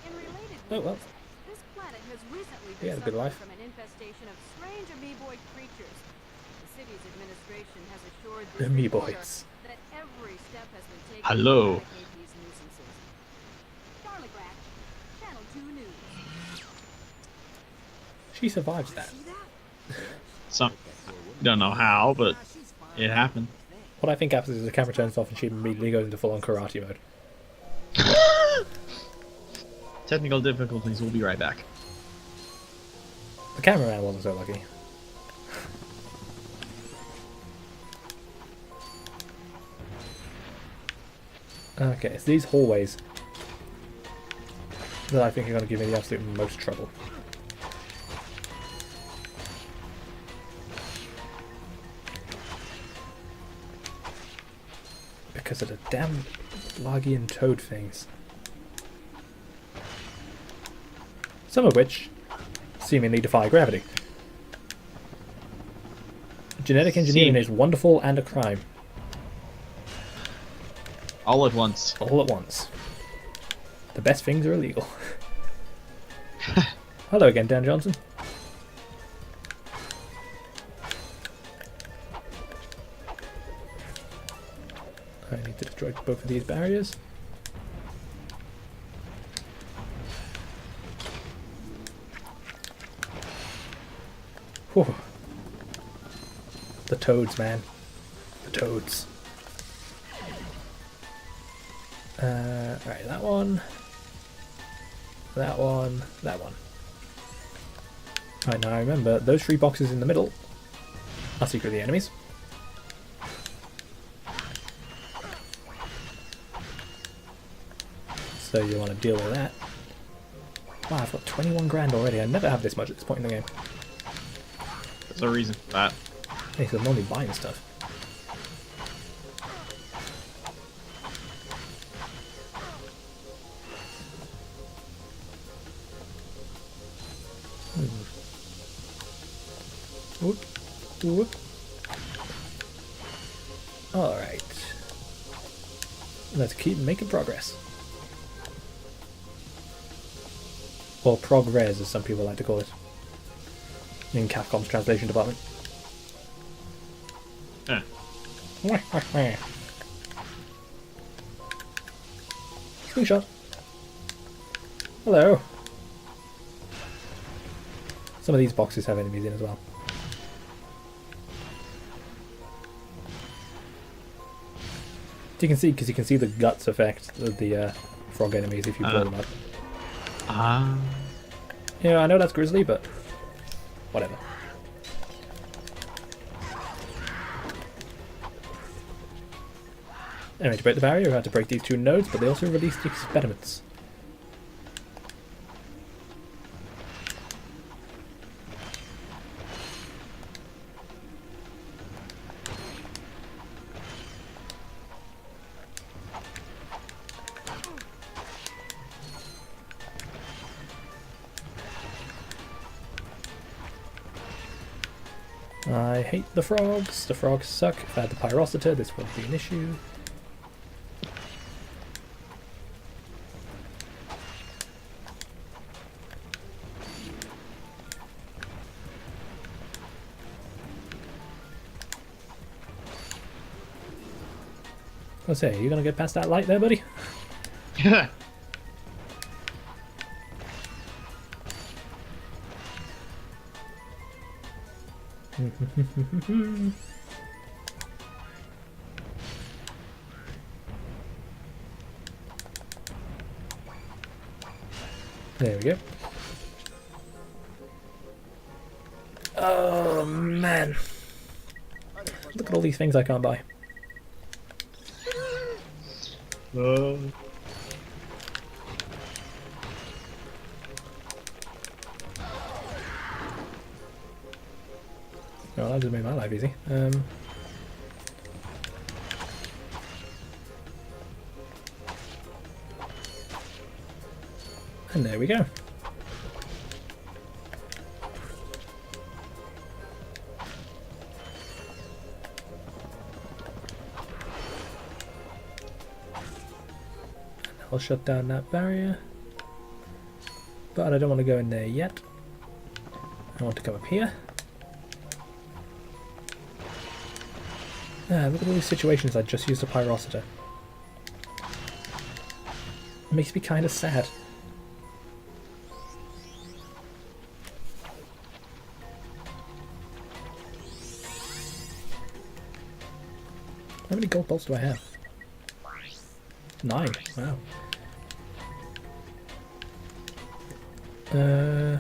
Speaker 4: In related
Speaker 1: Oh, well.
Speaker 4: news, this planet has recently
Speaker 1: He
Speaker 4: been
Speaker 1: had a good
Speaker 4: suffering
Speaker 1: life.
Speaker 4: from an infestation of strange amoeboid creatures. The city's administration has assured this reporter
Speaker 1: Amoeboids.
Speaker 4: that every step has been taken
Speaker 2: Hello.
Speaker 4: to eradicate these nuisances. Darla Gratz, Channel 2 News.
Speaker 1: She survives that.
Speaker 2: Some don't know how, but it happened.
Speaker 1: What I think happens is the camera turns off and she immediately goes into full-on karate mode.
Speaker 2: Technical difficulties. We'll be right back.
Speaker 1: The cameraman wasn't so lucky. Okay, so these hallways. that I think are going to give me the absolute most trouble. Because of the damn Largian toad things. Some of which seemingly defy gravity. Genetic engineering is wonderful and a crime.
Speaker 2: All at once.
Speaker 1: All at once. The best things are illegal. Hello again, Dan Johnson. I need to destroy both of these barriers. Whew. The toads, man. The toads. Right, that one. That one. That one. Right, now I remember, those 3 boxes in the middle are secretly enemies. So you want to deal with that. Wow, I've got 21 grand already. I never have this much at this point in the game.
Speaker 2: There's a reason for that.
Speaker 1: Hey, so I'm only buying stuff. Whoop, whoop. Alright. Let's keep making progress. Or progress, as some people like to call it. In Capcom's translation department.
Speaker 2: Huh.
Speaker 1: Screenshot. Hello. Some of these boxes have enemies in as well. You can see, because you can see the guts effect of the frog enemies if you blow them up. Yeah, I know that's grizzly, but whatever. Anyway, to break the barrier, we had to break these 2 nodes, but they also released the experiments. I hate the frogs. The frogs suck. If I had the pyrocita, this wouldn't be an issue. I say, are you gonna get past that light there, buddy?
Speaker 2: Yeah.
Speaker 1: There we go. Oh man. Look at all these things I can't buy. Well, that just made my life easy. And there we go. I'll shut down that barrier. But I don't want to go in there yet. I want to come up here. Ah, look at all these situations I just used a pyrocita. It makes me kind of sad. How many gold bolts do I have? 9. Wow. Oh,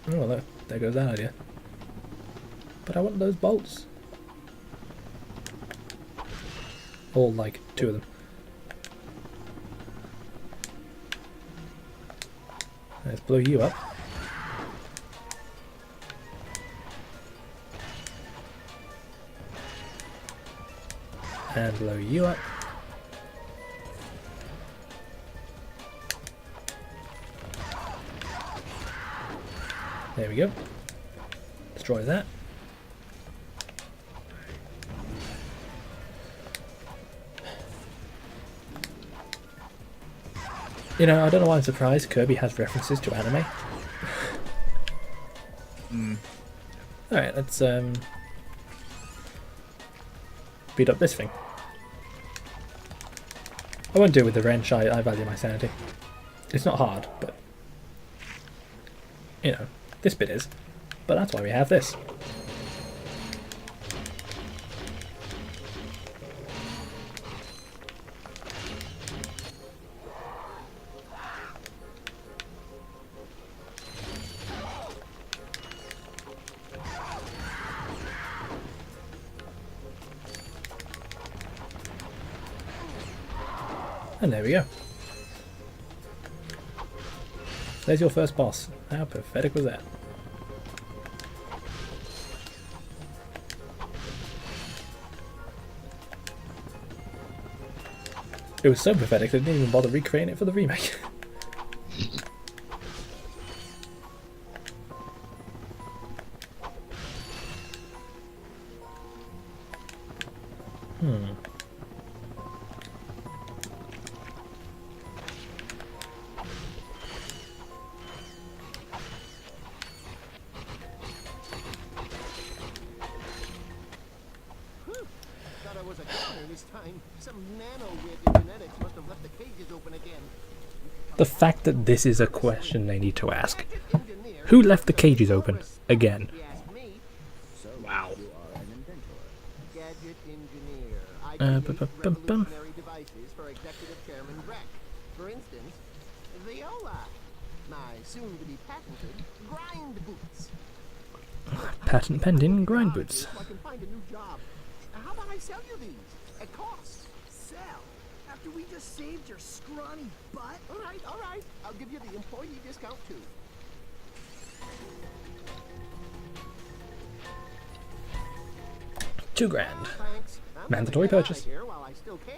Speaker 1: well, there goes that idea. But I want those bolts. All like 2 of them. Let's blow you up. And blow you up. There we go. Destroy that. You know, I don't know why I'm surprised Kirby has references to anime. Alright, let's beat up this thing. I won't do it with the wrench, I value my sanity. It's not hard, but you know, this bit is. But that's why we have this. And there we go. There's your first boss. How pathetic was that? It was so pathetic they didn't even bother recreating it for the remake.
Speaker 9: Thought I was a governor this time. Some nano-weird genetics must have left the cages open again.
Speaker 1: The fact that this is a question they need to ask. Who left the cages open again?
Speaker 9: If you ask me,
Speaker 2: Wow.
Speaker 3: You are an inventor.
Speaker 9: gadget engineer. I
Speaker 1: Bum,
Speaker 9: create
Speaker 1: bum, bum, bum.
Speaker 9: revolutionary devices for Executive Chairman Reck. For instance, Viola, my soon-to-be patented grind boots.
Speaker 1: Patent pending grind boots.
Speaker 9: So I can find a new job. How about I sell you these at cost? Sell? After we just saved your scrawny butt? All right. I'll give you the employee discount too.
Speaker 1: $2,000.
Speaker 9: Thanks. I'm
Speaker 1: Mandatory
Speaker 9: gonna get
Speaker 1: purchase.
Speaker 9: outta here while I still can.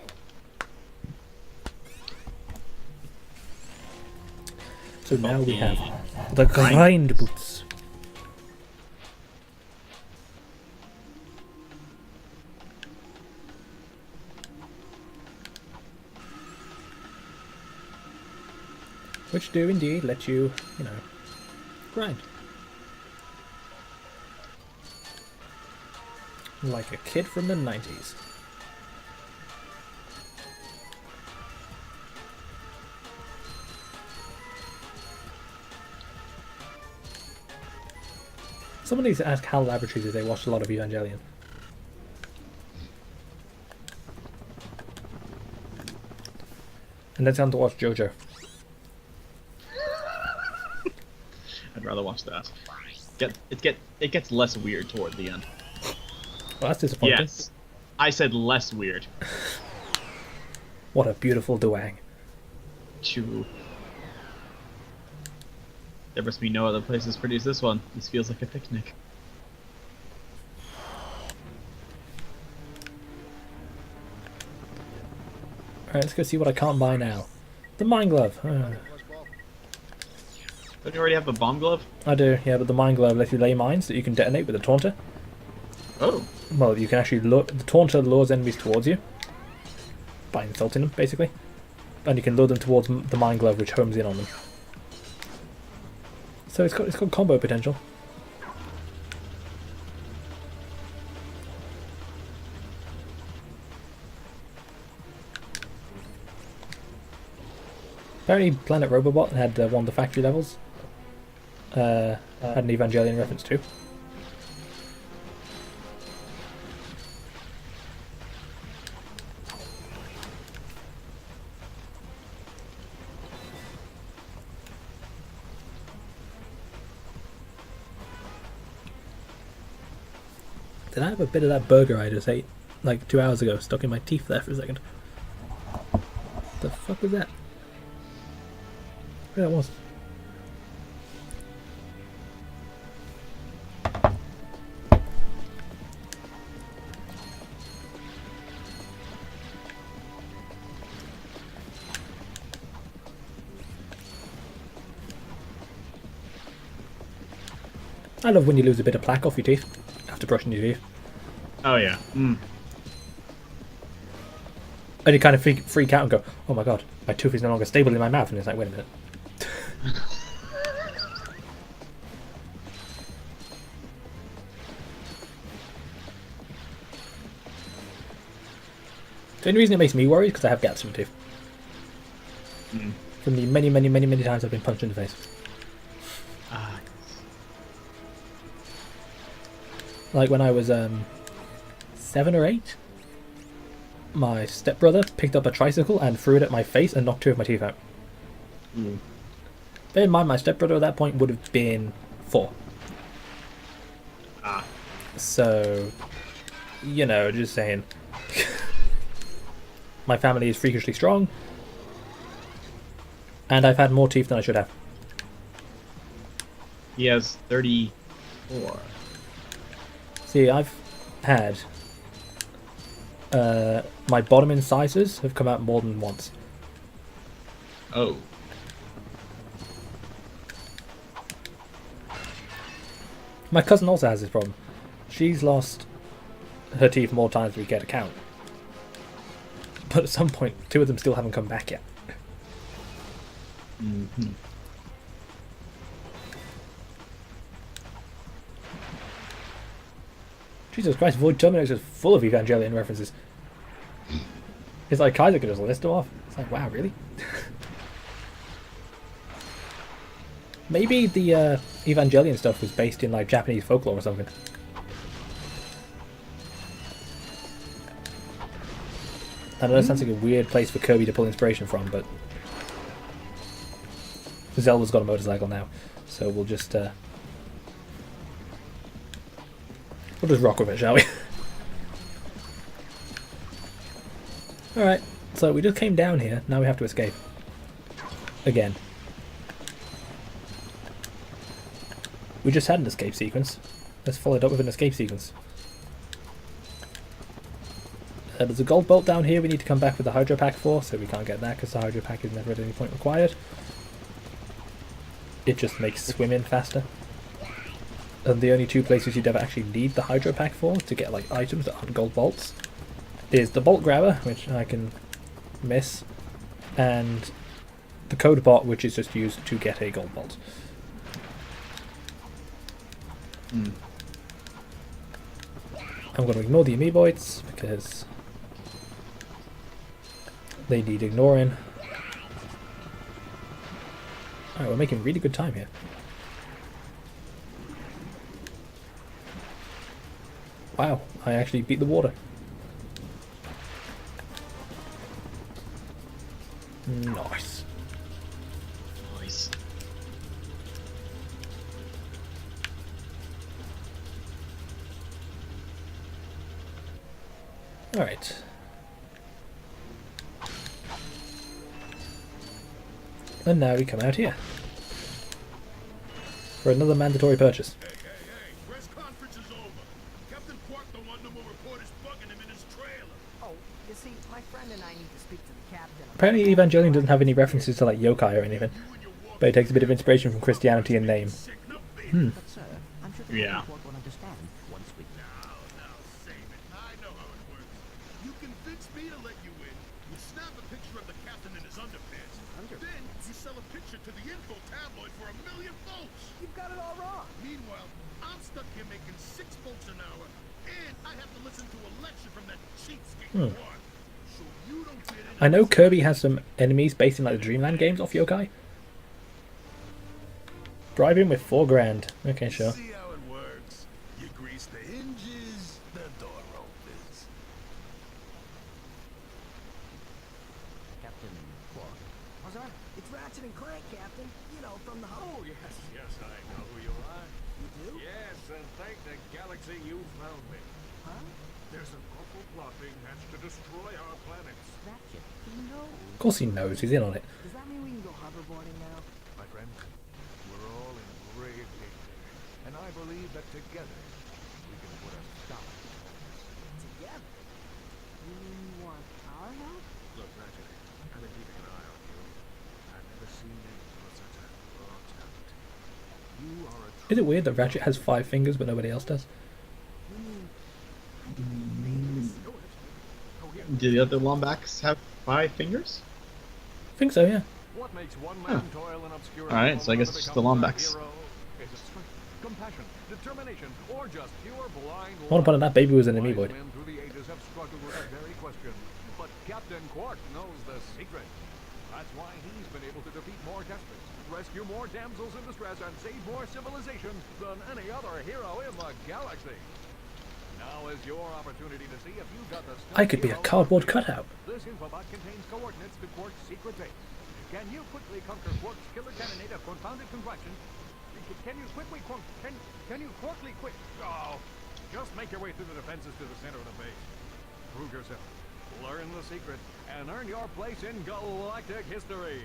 Speaker 1: So now we have the grind boots. Which do indeed let you, you know, grind. Like a kid from the 90s. Someone needs to ask HAL Laboratories if they watched a lot of Evangelion. And then tell them to watch JoJo.
Speaker 2: I'd rather watch that. It gets less weird toward the end.
Speaker 1: Well, that's disappointing.
Speaker 2: Yes, I said less weird.
Speaker 1: What a beautiful Duang.
Speaker 2: Choo. There must be no other places produce this one. This feels like a picnic.
Speaker 1: Alright, let's go see what I can't buy now. The Mine Glove.
Speaker 2: Don't you already have the bomb glove?
Speaker 1: I do, yeah, but the Mine Glove lets you lay mines that you can detonate with a taunter.
Speaker 2: Oh.
Speaker 1: Well, you can actually lure, the taunter lures enemies towards you by insulting them, basically. And you can lure them towards the Mine Glove, which homes in on them. So it's got combo potential. Apparently Planet Robobot had one of the factory levels. Had an Evangelion reference too. Did I have a bit of that burger I just ate like 2 hours ago stuck in my teeth there for a second? The fuck was that? Where that was? I love when you lose a bit of plaque off your teeth after brushing your teeth.
Speaker 2: Oh yeah. Mm.
Speaker 1: And you kind of freak out and go, oh my god, my tooth is no longer stable in my mouth. And it's like, wait a minute. The only reason it makes me worried is because I have gaps in my teeth.
Speaker 2: Mm.
Speaker 1: From the many times I've been punched in the face.
Speaker 2: Ah.
Speaker 1: Like when I was 7 or 8, my stepbrother picked up a tricycle and threw it at my face and knocked 2 of my teeth out.
Speaker 2: Mm.
Speaker 1: Bear in mind, my stepbrother at that point would have been 4.
Speaker 2: Ah.
Speaker 1: So, you know, just saying. My family is freakishly strong. And I've had more teeth than I should have.
Speaker 2: He has 34.
Speaker 1: See, I've had... my bottom incisors have come out more than once.
Speaker 2: Oh.
Speaker 1: My cousin also has this problem. She's lost her teeth more times than we care to count. But at some point, 2 of them still haven't come back yet.
Speaker 2: Mm-hmm.
Speaker 1: Jesus Christ, Void Terminator is full of Evangelion references. It's like Kaiser could just list them off. It's like, wow, really? Maybe the Evangelion stuff was based in like Japanese folklore or something. I know that sounds like a weird place for Kirby to pull inspiration from, but Zelda's got a motorcycle now, so we'll just rock with it, shall we? Alright, so we just came down here, now we have to escape. Again. We just had an escape sequence. Let's follow it up with an escape sequence. There's a gold bolt down here we need to come back with the hydro pack for, so we can't get that because the hydro pack is never at any point required. It just makes swimming faster. And the only 2 places you'd ever actually need the hydro pack for to get like items that aren't gold bolts is the bolt grabber, which I can miss, and the code bot, which is just used to get a gold bolt.
Speaker 2: Mm.
Speaker 1: I'm going to ignore the amoeboids because they need ignoring. Alright, we're making really good time here. Wow, I actually beat the water. Nice.
Speaker 2: Nice.
Speaker 1: Alright. And now we come out here. For another mandatory purchase.
Speaker 5: Hey, press conference is over. Captain Quark don't want no more reporters bugging him in his trailer.
Speaker 9: Oh, you see, my friend and I need to speak to the captain.
Speaker 1: Apparently Evangelion doesn't have any references to like yokai or anything. But it takes a bit of inspiration from Christianity in name. Hmm.
Speaker 3: But sir, I'm sure the
Speaker 2: Yeah.
Speaker 3: Captain will understand once we...
Speaker 5: Now, save it. I know how it works. You convince me to let you in. You snap a picture of the captain in his underpants. Then you sell a picture to the info tabloid for $1 million votes.
Speaker 9: You've got it all wrong.
Speaker 5: Meanwhile, I'm stuck here making 6 votes an hour, and I have to listen to a lecture from that cheapskate Quark. So you don't get any...
Speaker 1: I know Kirby has some enemies based in like the Dreamland games off yokai. Bribe him with $4,000. Okay, sure.
Speaker 5: See how it works. You grease the hinges, the door opens.
Speaker 3: Captain Quark.
Speaker 9: What's that? It's Ratchet and Clank, Captain. You know, from the
Speaker 7: Oh,
Speaker 9: home.
Speaker 7: yes, I know who you are.
Speaker 9: You do?
Speaker 7: Yes, and thank the galaxy you found me.
Speaker 9: Huh?
Speaker 7: There's an awful plot being hatched to destroy our planets.
Speaker 3: Ratchet, he knows.
Speaker 1: Of course he knows, he's in on it.
Speaker 9: Does that mean we can go hoverboarding now?
Speaker 7: My friend, we're all in grave danger, and I believe that together we can put a stop to it.
Speaker 9: Together? You mean you want our help?
Speaker 7: Look, Ratchet, I've been keeping an eye on you. I've never seen anyone with such a raw talent. You are a
Speaker 1: Is it weird that Ratchet has 5 fingers but nobody else does?
Speaker 2: Do the other Lombax have 5 fingers?
Speaker 1: I think so, yeah.
Speaker 7: What makes one man toil in obscurity
Speaker 2: Alright, so I guess
Speaker 7: while
Speaker 2: it's just
Speaker 7: another
Speaker 2: the
Speaker 7: becomes a
Speaker 2: Lombax.
Speaker 7: hero? Is it strength, compassion, determination, or just pure blind
Speaker 1: What
Speaker 7: luck?
Speaker 1: upon that baby was an
Speaker 7: Wise
Speaker 1: amoeboid.
Speaker 7: men through the ages have struggled with that very question, but Captain Quark knows the secret. That's why he's been able to defeat more despots, rescue more damsels in distress, and save more civilizations than any other hero in the galaxy. Now is your opportunity to see if you got the
Speaker 1: I could be a cardboard cutout.
Speaker 7: This infobot contains coordinates to Quark's secret base. Can you quickly conquer Quark's killer cannonade of confounded contraction? Can you quickly can you quickly Oh, just make your way through the defenses to the center of the base. Prove yourself, learn the secret, and earn your place in galactic history.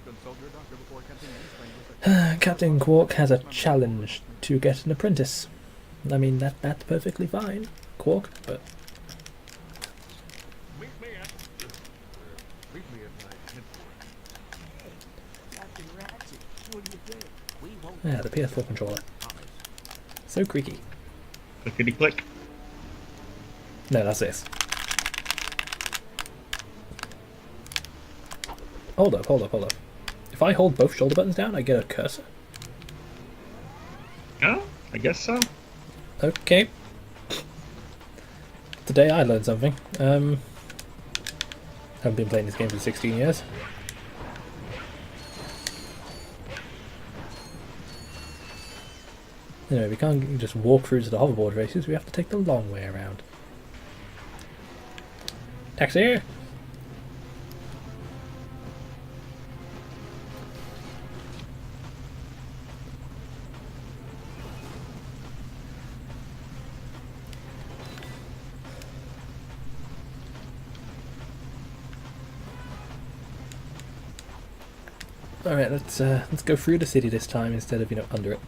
Speaker 7: Consult your doctor before continuing.
Speaker 1: Captain Quark has a challenge to get an apprentice. I mean, that's perfectly fine, Quark, but...
Speaker 7: Meet me at my headquarters.
Speaker 6: Captain Ratchet, what do you think?
Speaker 3: We won't
Speaker 1: Yeah, the PS4 controller. So creaky.
Speaker 2: Clickety click.
Speaker 1: No, that's this. Hold up. If I hold both shoulder buttons down, I get a cursor.
Speaker 2: Oh, I guess so.
Speaker 1: Okay. Today I learned something. Haven't been playing this game for 16 years. You know, we can't just walk through to the hoverboard races, we have to take the long way around. Taxi! Alright, let's go through the city this time instead of, you know, under it.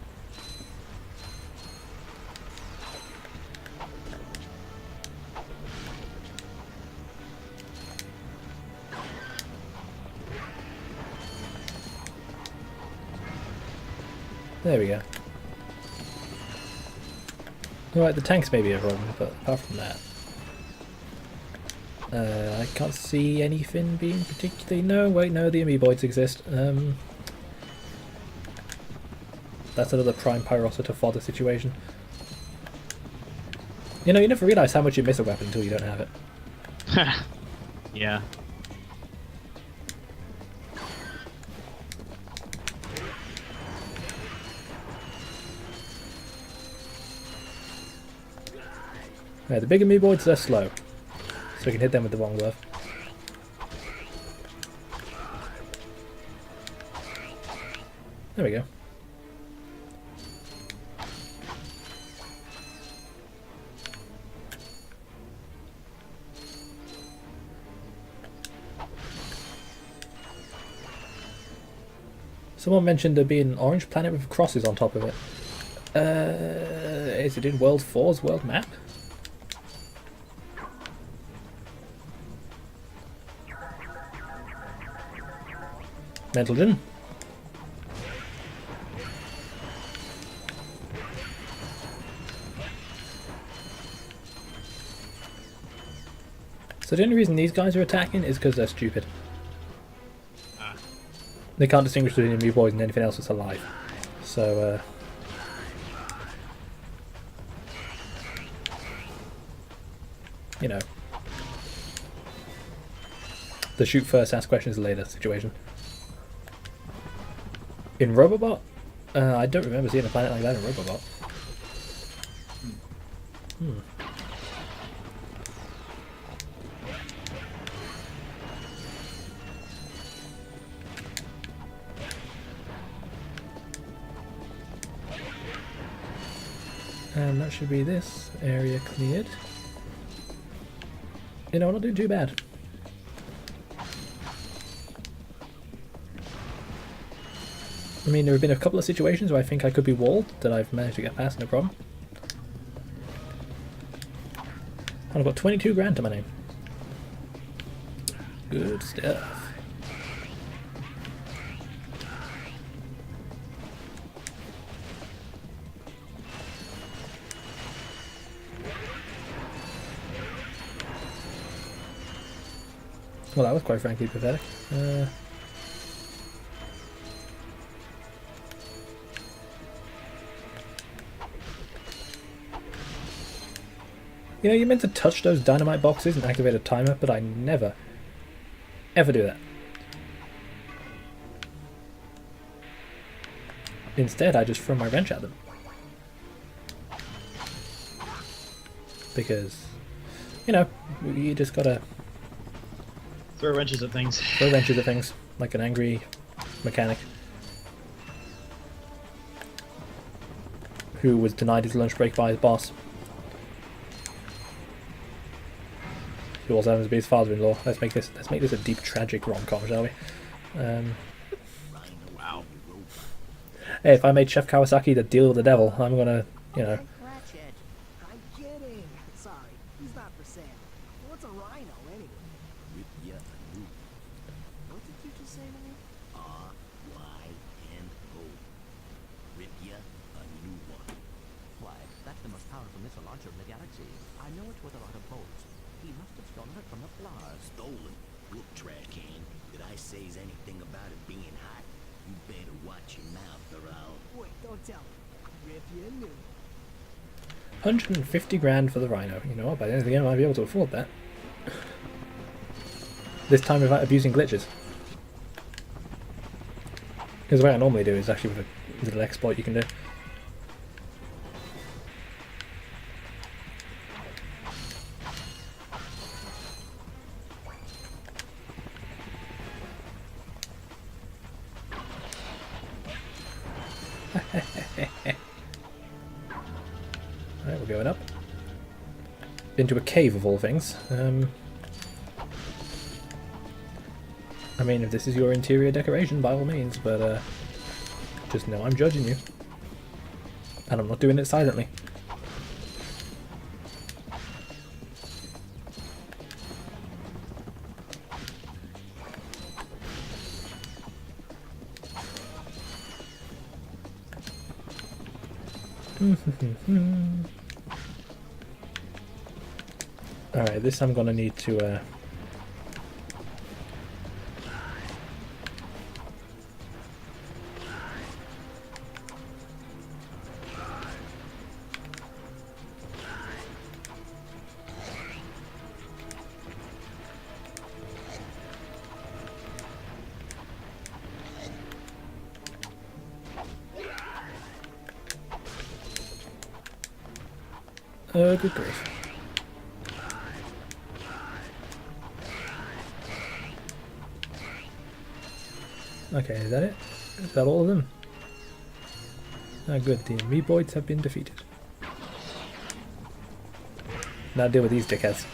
Speaker 1: There we go. Alright, the tanks may be a problem, but apart from that... I can't see anything being particularly... No, wait, no, the amoeboids exist. That's another prime Pyroceta fodder situation. You know, you never realise how much you miss a weapon until you don't have it.
Speaker 2: Yeah.
Speaker 1: Yeah, the big amoeboids, they're slow. So we can hit them with the wrong glove. There we go. Someone mentioned there being an orange planet with crosses on top of it. Is it in World 4's world map? Mentalgen. So the only reason these guys are attacking is because they're stupid. They can't distinguish between amoeboids and anything else that's alive. So, you know. The shoot first, ask questions later situation. In Robobot? I don't remember seeing a planet like that in Robobot. And that should be this area cleared. You know, not doing too bad. I mean, there have been a couple of situations where I think I could be walled that I've managed to get past, no problem. And I've got 22 grand to my name. Good stuff. Well, that was quite frankly pathetic. You know, you're meant to touch those dynamite boxes and activate a timer, but I never, ever do that. Instead, I just throw my wrench at them. Because, you know, you just gotta
Speaker 2: Throw wrenches at things.
Speaker 1: throw wrenches at things, like an angry mechanic who was denied his lunch break by his boss, who also happens to be his father-in-law. Let's make this a deep, tragic rom-com, shall we?
Speaker 2: Wow.
Speaker 1: Hey, if I made Chef Kawasaki the deal with the devil, I'm gonna, you know.
Speaker 9: Ratchet. I'm kidding. Sorry, he's not for sale. What's a rhino anyway? What did you just say to me?
Speaker 3: R-Y-N-O. Rip ya a new one. Why, that's the most powerful missile launcher in the galaxy. I know it's worth a lot of bolts. He must have stolen it from the flowers.
Speaker 10: Stolen? Look, trash can. Did I say anything about it being hot? You better watch your mouth or I'll...
Speaker 9: Wait, don't tell me. Rip you a new.
Speaker 1: 150 grand for the Rhino. You know what? By the end of the game, I might be able to afford that. This time without abusing glitches. Because the way I normally do is actually with a little exploit you can do. Alright, we're going up. Into a cave of all things. I mean, if this is your interior decoration, by all means, but just know I'm judging you. And I'm not doing it silently. Alright, this I'm gonna need to good grief. Okay, is that it? Is that all of them? Ah, good. The amoeboids have been defeated. Now deal with these dickheads.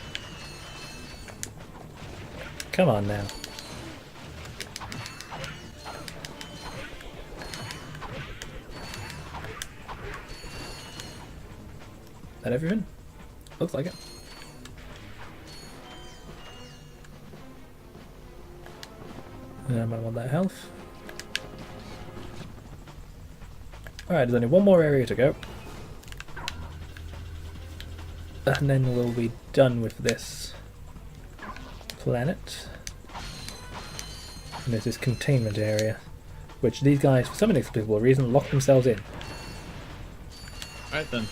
Speaker 1: Come on now. Is that everything? Looks like it. I might want that health. Alright, there's only one more area to go. And then we'll be done with this planet. And there's this containment area, which these guys, for some inexplicable reason, locked themselves in.
Speaker 2: Alright then.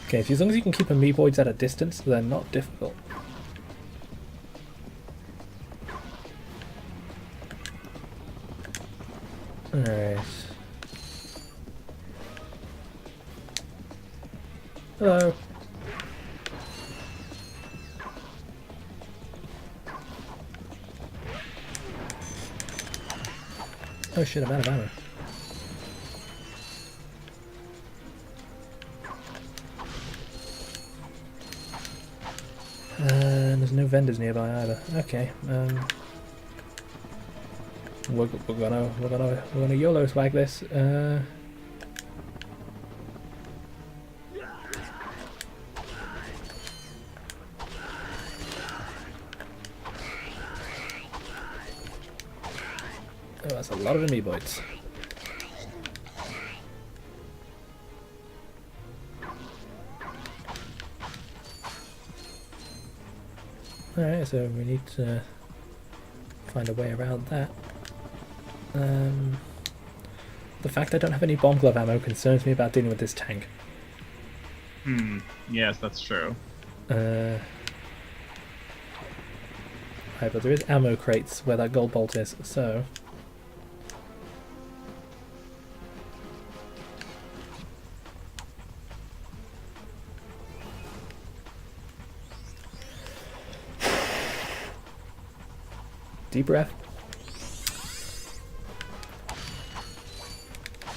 Speaker 1: Okay, as long as you can keep amoeboids at a distance, they're not difficult. Alright. Hello. Oh shit, I'm out of ammo. There's no vendors nearby either. Okay, we're gonna YOLO swag this. that's a lot of amoeboids. Alright, so we need to find a way around that. The fact I don't have any bomb glove ammo concerns me about dealing with this tank.
Speaker 2: Yes, that's true.
Speaker 1: Right, but there is ammo crates where that gold bolt is, so... Deep breath.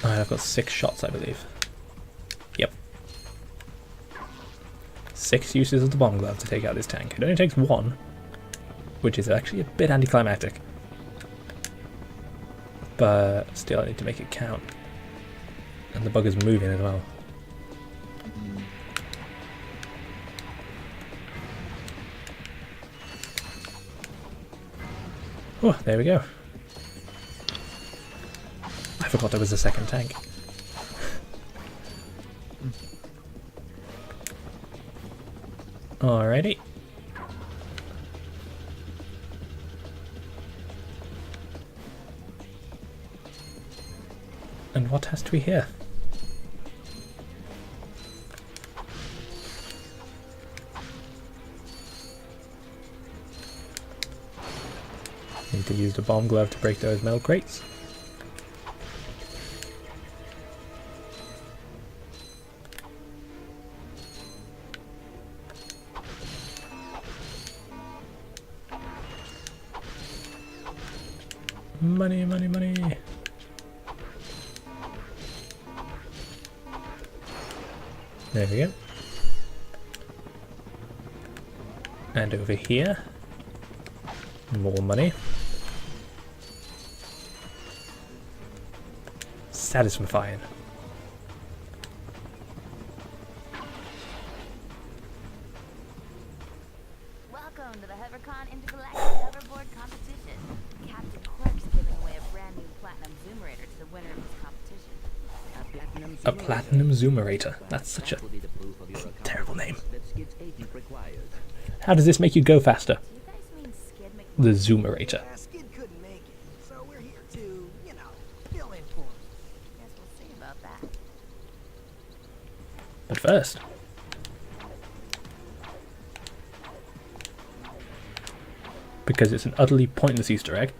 Speaker 1: Alright, I've got 6 shots, I believe. Yep. 6 uses of the bomb glove to take out this tank. It only takes 1, which is actually a bit anticlimactic. But still, I need to make it count. And the bugger's moving as well. Oh, there we go. I forgot there was a second tank. Alrighty. And what has to be here? Need to use the bomb glove to break those metal crates. Money, money, money. There we go. And over here, more money. Satisfying.
Speaker 4: Welcome to the Hovercon Intergalactic Hoverboard Competition. Captain Quirk's giving away a brand new Platinum Zoomerator to the winner of this competition.
Speaker 1: A Platinum Zoomerator. That's such a terrible name. How does this make you go faster?
Speaker 4: Do you guys mean Skid Mc...
Speaker 1: The Zoomerator.
Speaker 9: Skid couldn't make it, so we're here to, you know, fill in for him.
Speaker 4: Guess we'll see about that.
Speaker 1: But first, because it's an utterly pointless Easter egg,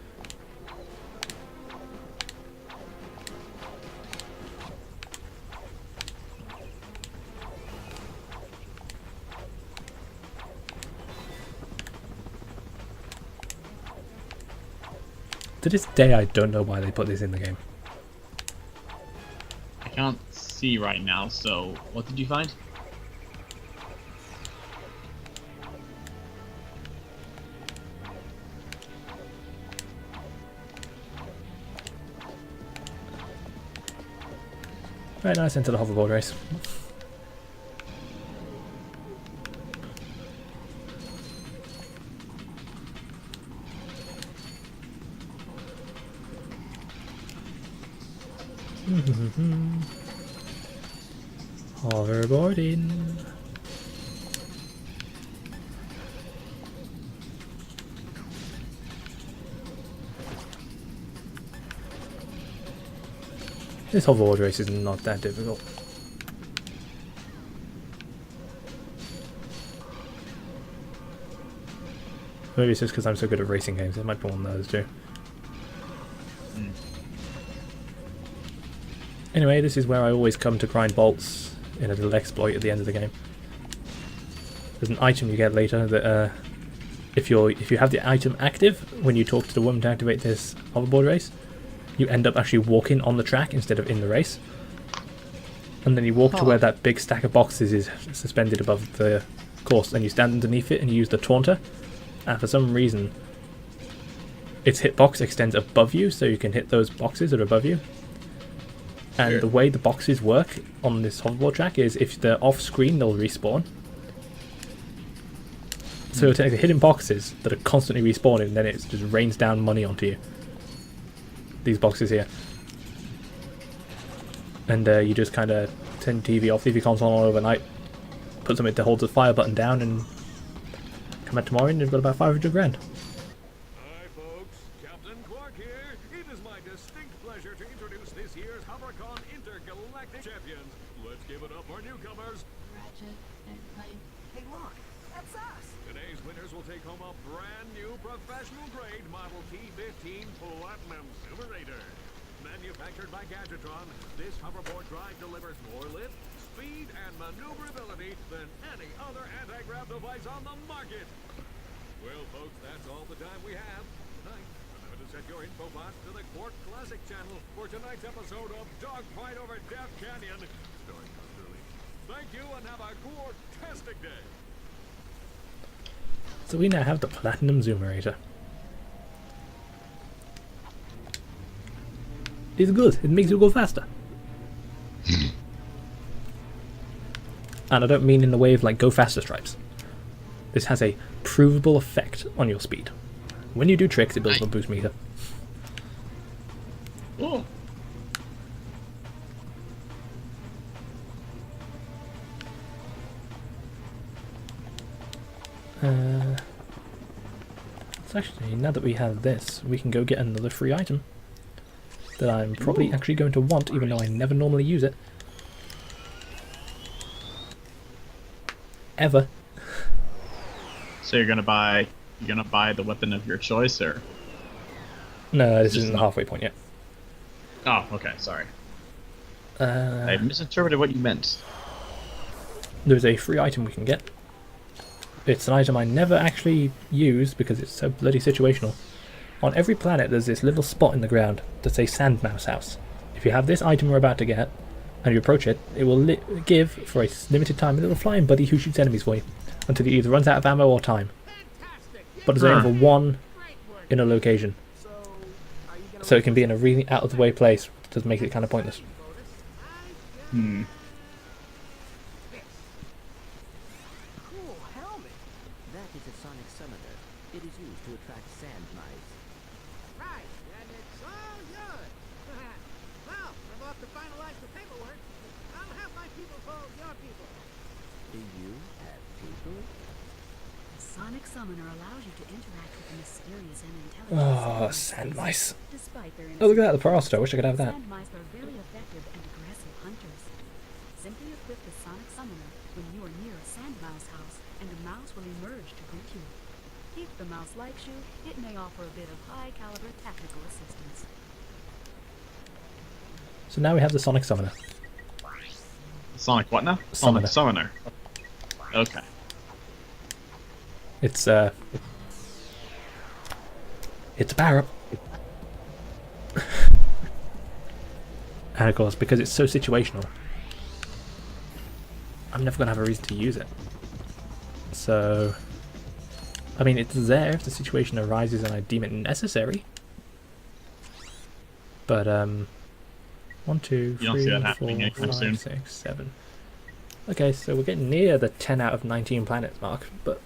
Speaker 1: to this day I don't know why they put this in the game.
Speaker 2: I can't see right now, so what did you find?
Speaker 1: Right, nice into the hoverboard race. Hoverboarding. This hoverboard race is not that difficult. Maybe it's just because I'm so good at racing games. It might be one of those too. Anyway, this is where I always come to grind bolts in a little exploit at the end of the game. There's an item you get later that if you have the item active when you talk to the woman to activate this hoverboard race, you end up actually walking on the track instead of in the race. And then you walk to where that big stack of boxes is suspended above the course, and you stand underneath it and you use the taunter. And for some reason, its hitbox extends above you, so you can hit those boxes that are above you. And the way the boxes work on this hoverboard track is if they're off screen, they'll respawn. So you're technically hitting boxes that are constantly respawning, and then it just rains down money onto you. these boxes here. And you just kind of turn your TV off, leave your console on overnight, put something to hold the fire button down, and come back tomorrow and you've got about 500 grand.
Speaker 7: Hi folks, Captain Quark here. It is my distinct pleasure to introduce this year's HoverCon Intergalactic Champions. Let's give it up for newcomers.
Speaker 4: Ratchet and Clank.
Speaker 9: Hey, look, that's us.
Speaker 7: Today's winners will take home a brand new professional grade Model T-15 Platinum Simulator. Manufactured by Gadgetron, this hoverboard drive delivers more lift, speed, and maneuverability than any other anti-grav device on the market. Well, folks, that's all the time we have. Tonight, remember to set your infobot to the Quark Classic channel for tonight's episode of Dogfight Over Death Canyon, starring Custer Lee. Thank you, and have a Quark-tastic day.
Speaker 1: So we now have the Platinum Zoomerator. It's good, it makes you go faster. And I don't mean in the way of like go faster stripes. This has a provable effect on your speed. When you do tricks, it builds up a boost meter.
Speaker 2: Oh.
Speaker 1: So actually, now that we have this, we can go get another free item that I'm probably actually going to want, even though I never normally use it. Ever.
Speaker 2: So you're gonna buy the weapon of your choice, or?
Speaker 1: No, this
Speaker 2: Just
Speaker 1: isn't the
Speaker 2: not-
Speaker 1: halfway point yet.
Speaker 2: Oh, okay, sorry. I misinterpreted what you meant.
Speaker 1: There's a free item we can get. It's an item I never actually use because it's so bloody situational. On every planet there's this little spot in the ground that's a sand mouse house. If you have this item we're about to get, and you approach it, it will give, for a limited time, a little flying buddy who shoots enemies for you, until it either runs out of ammo or time. But there's only ever one in a location. So it can be in a really out of the way place, which does make it kind of pointless.
Speaker 2: Hmm.
Speaker 9: Cool helmet.
Speaker 3: That is a sonic summoner. It is used to attract sand mice.
Speaker 9: Right, and it's all yours. Well, I'm off to finalize the paperwork. I'll have my people call your people.
Speaker 3: Do you have people?
Speaker 4: The sonic summoner allows you to interact with the mysterious and intelligent
Speaker 1: Oh,
Speaker 4: sand
Speaker 1: sand mice.
Speaker 4: Despite their
Speaker 1: Oh, look at that, the Paraster. I wish I could have that.
Speaker 4: Sand mice are very effective and aggressive hunters. Simply equip the sonic summoner when you are near a sand mouse house, and a mouse will emerge to greet you. If the mouse likes you, it may offer a bit of high-caliber tactical assistance.
Speaker 1: So now we have the Sonic Summoner.
Speaker 2: Sonic what now?
Speaker 1: Summoner.
Speaker 2: Sonic Summoner. Okay.
Speaker 1: It's a power-up. And of course, because it's so situational, I'm never going to have a reason to use it. So, I mean, it's there if the situation arises and I deem it necessary. But, 1, 2,
Speaker 2: You don't see
Speaker 1: 3,
Speaker 2: that happening
Speaker 1: 4,
Speaker 2: anytime
Speaker 1: 5,
Speaker 2: soon.
Speaker 1: 6, 7. Okay, so we're getting near the 10 out of 19 planets mark, but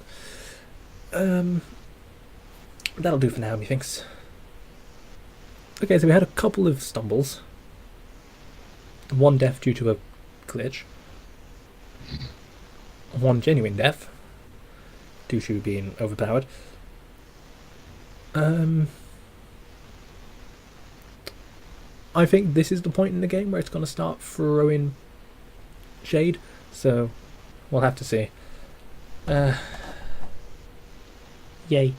Speaker 1: that'll do for now, methinks. Okay, so we had a couple of stumbles. One death due to a glitch. One genuine death due to being overpowered. I think this is the point in the game where it's going to start throwing shade, so we'll have to see. Yay,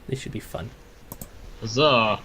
Speaker 1: this should be fun.
Speaker 2: Huzzah!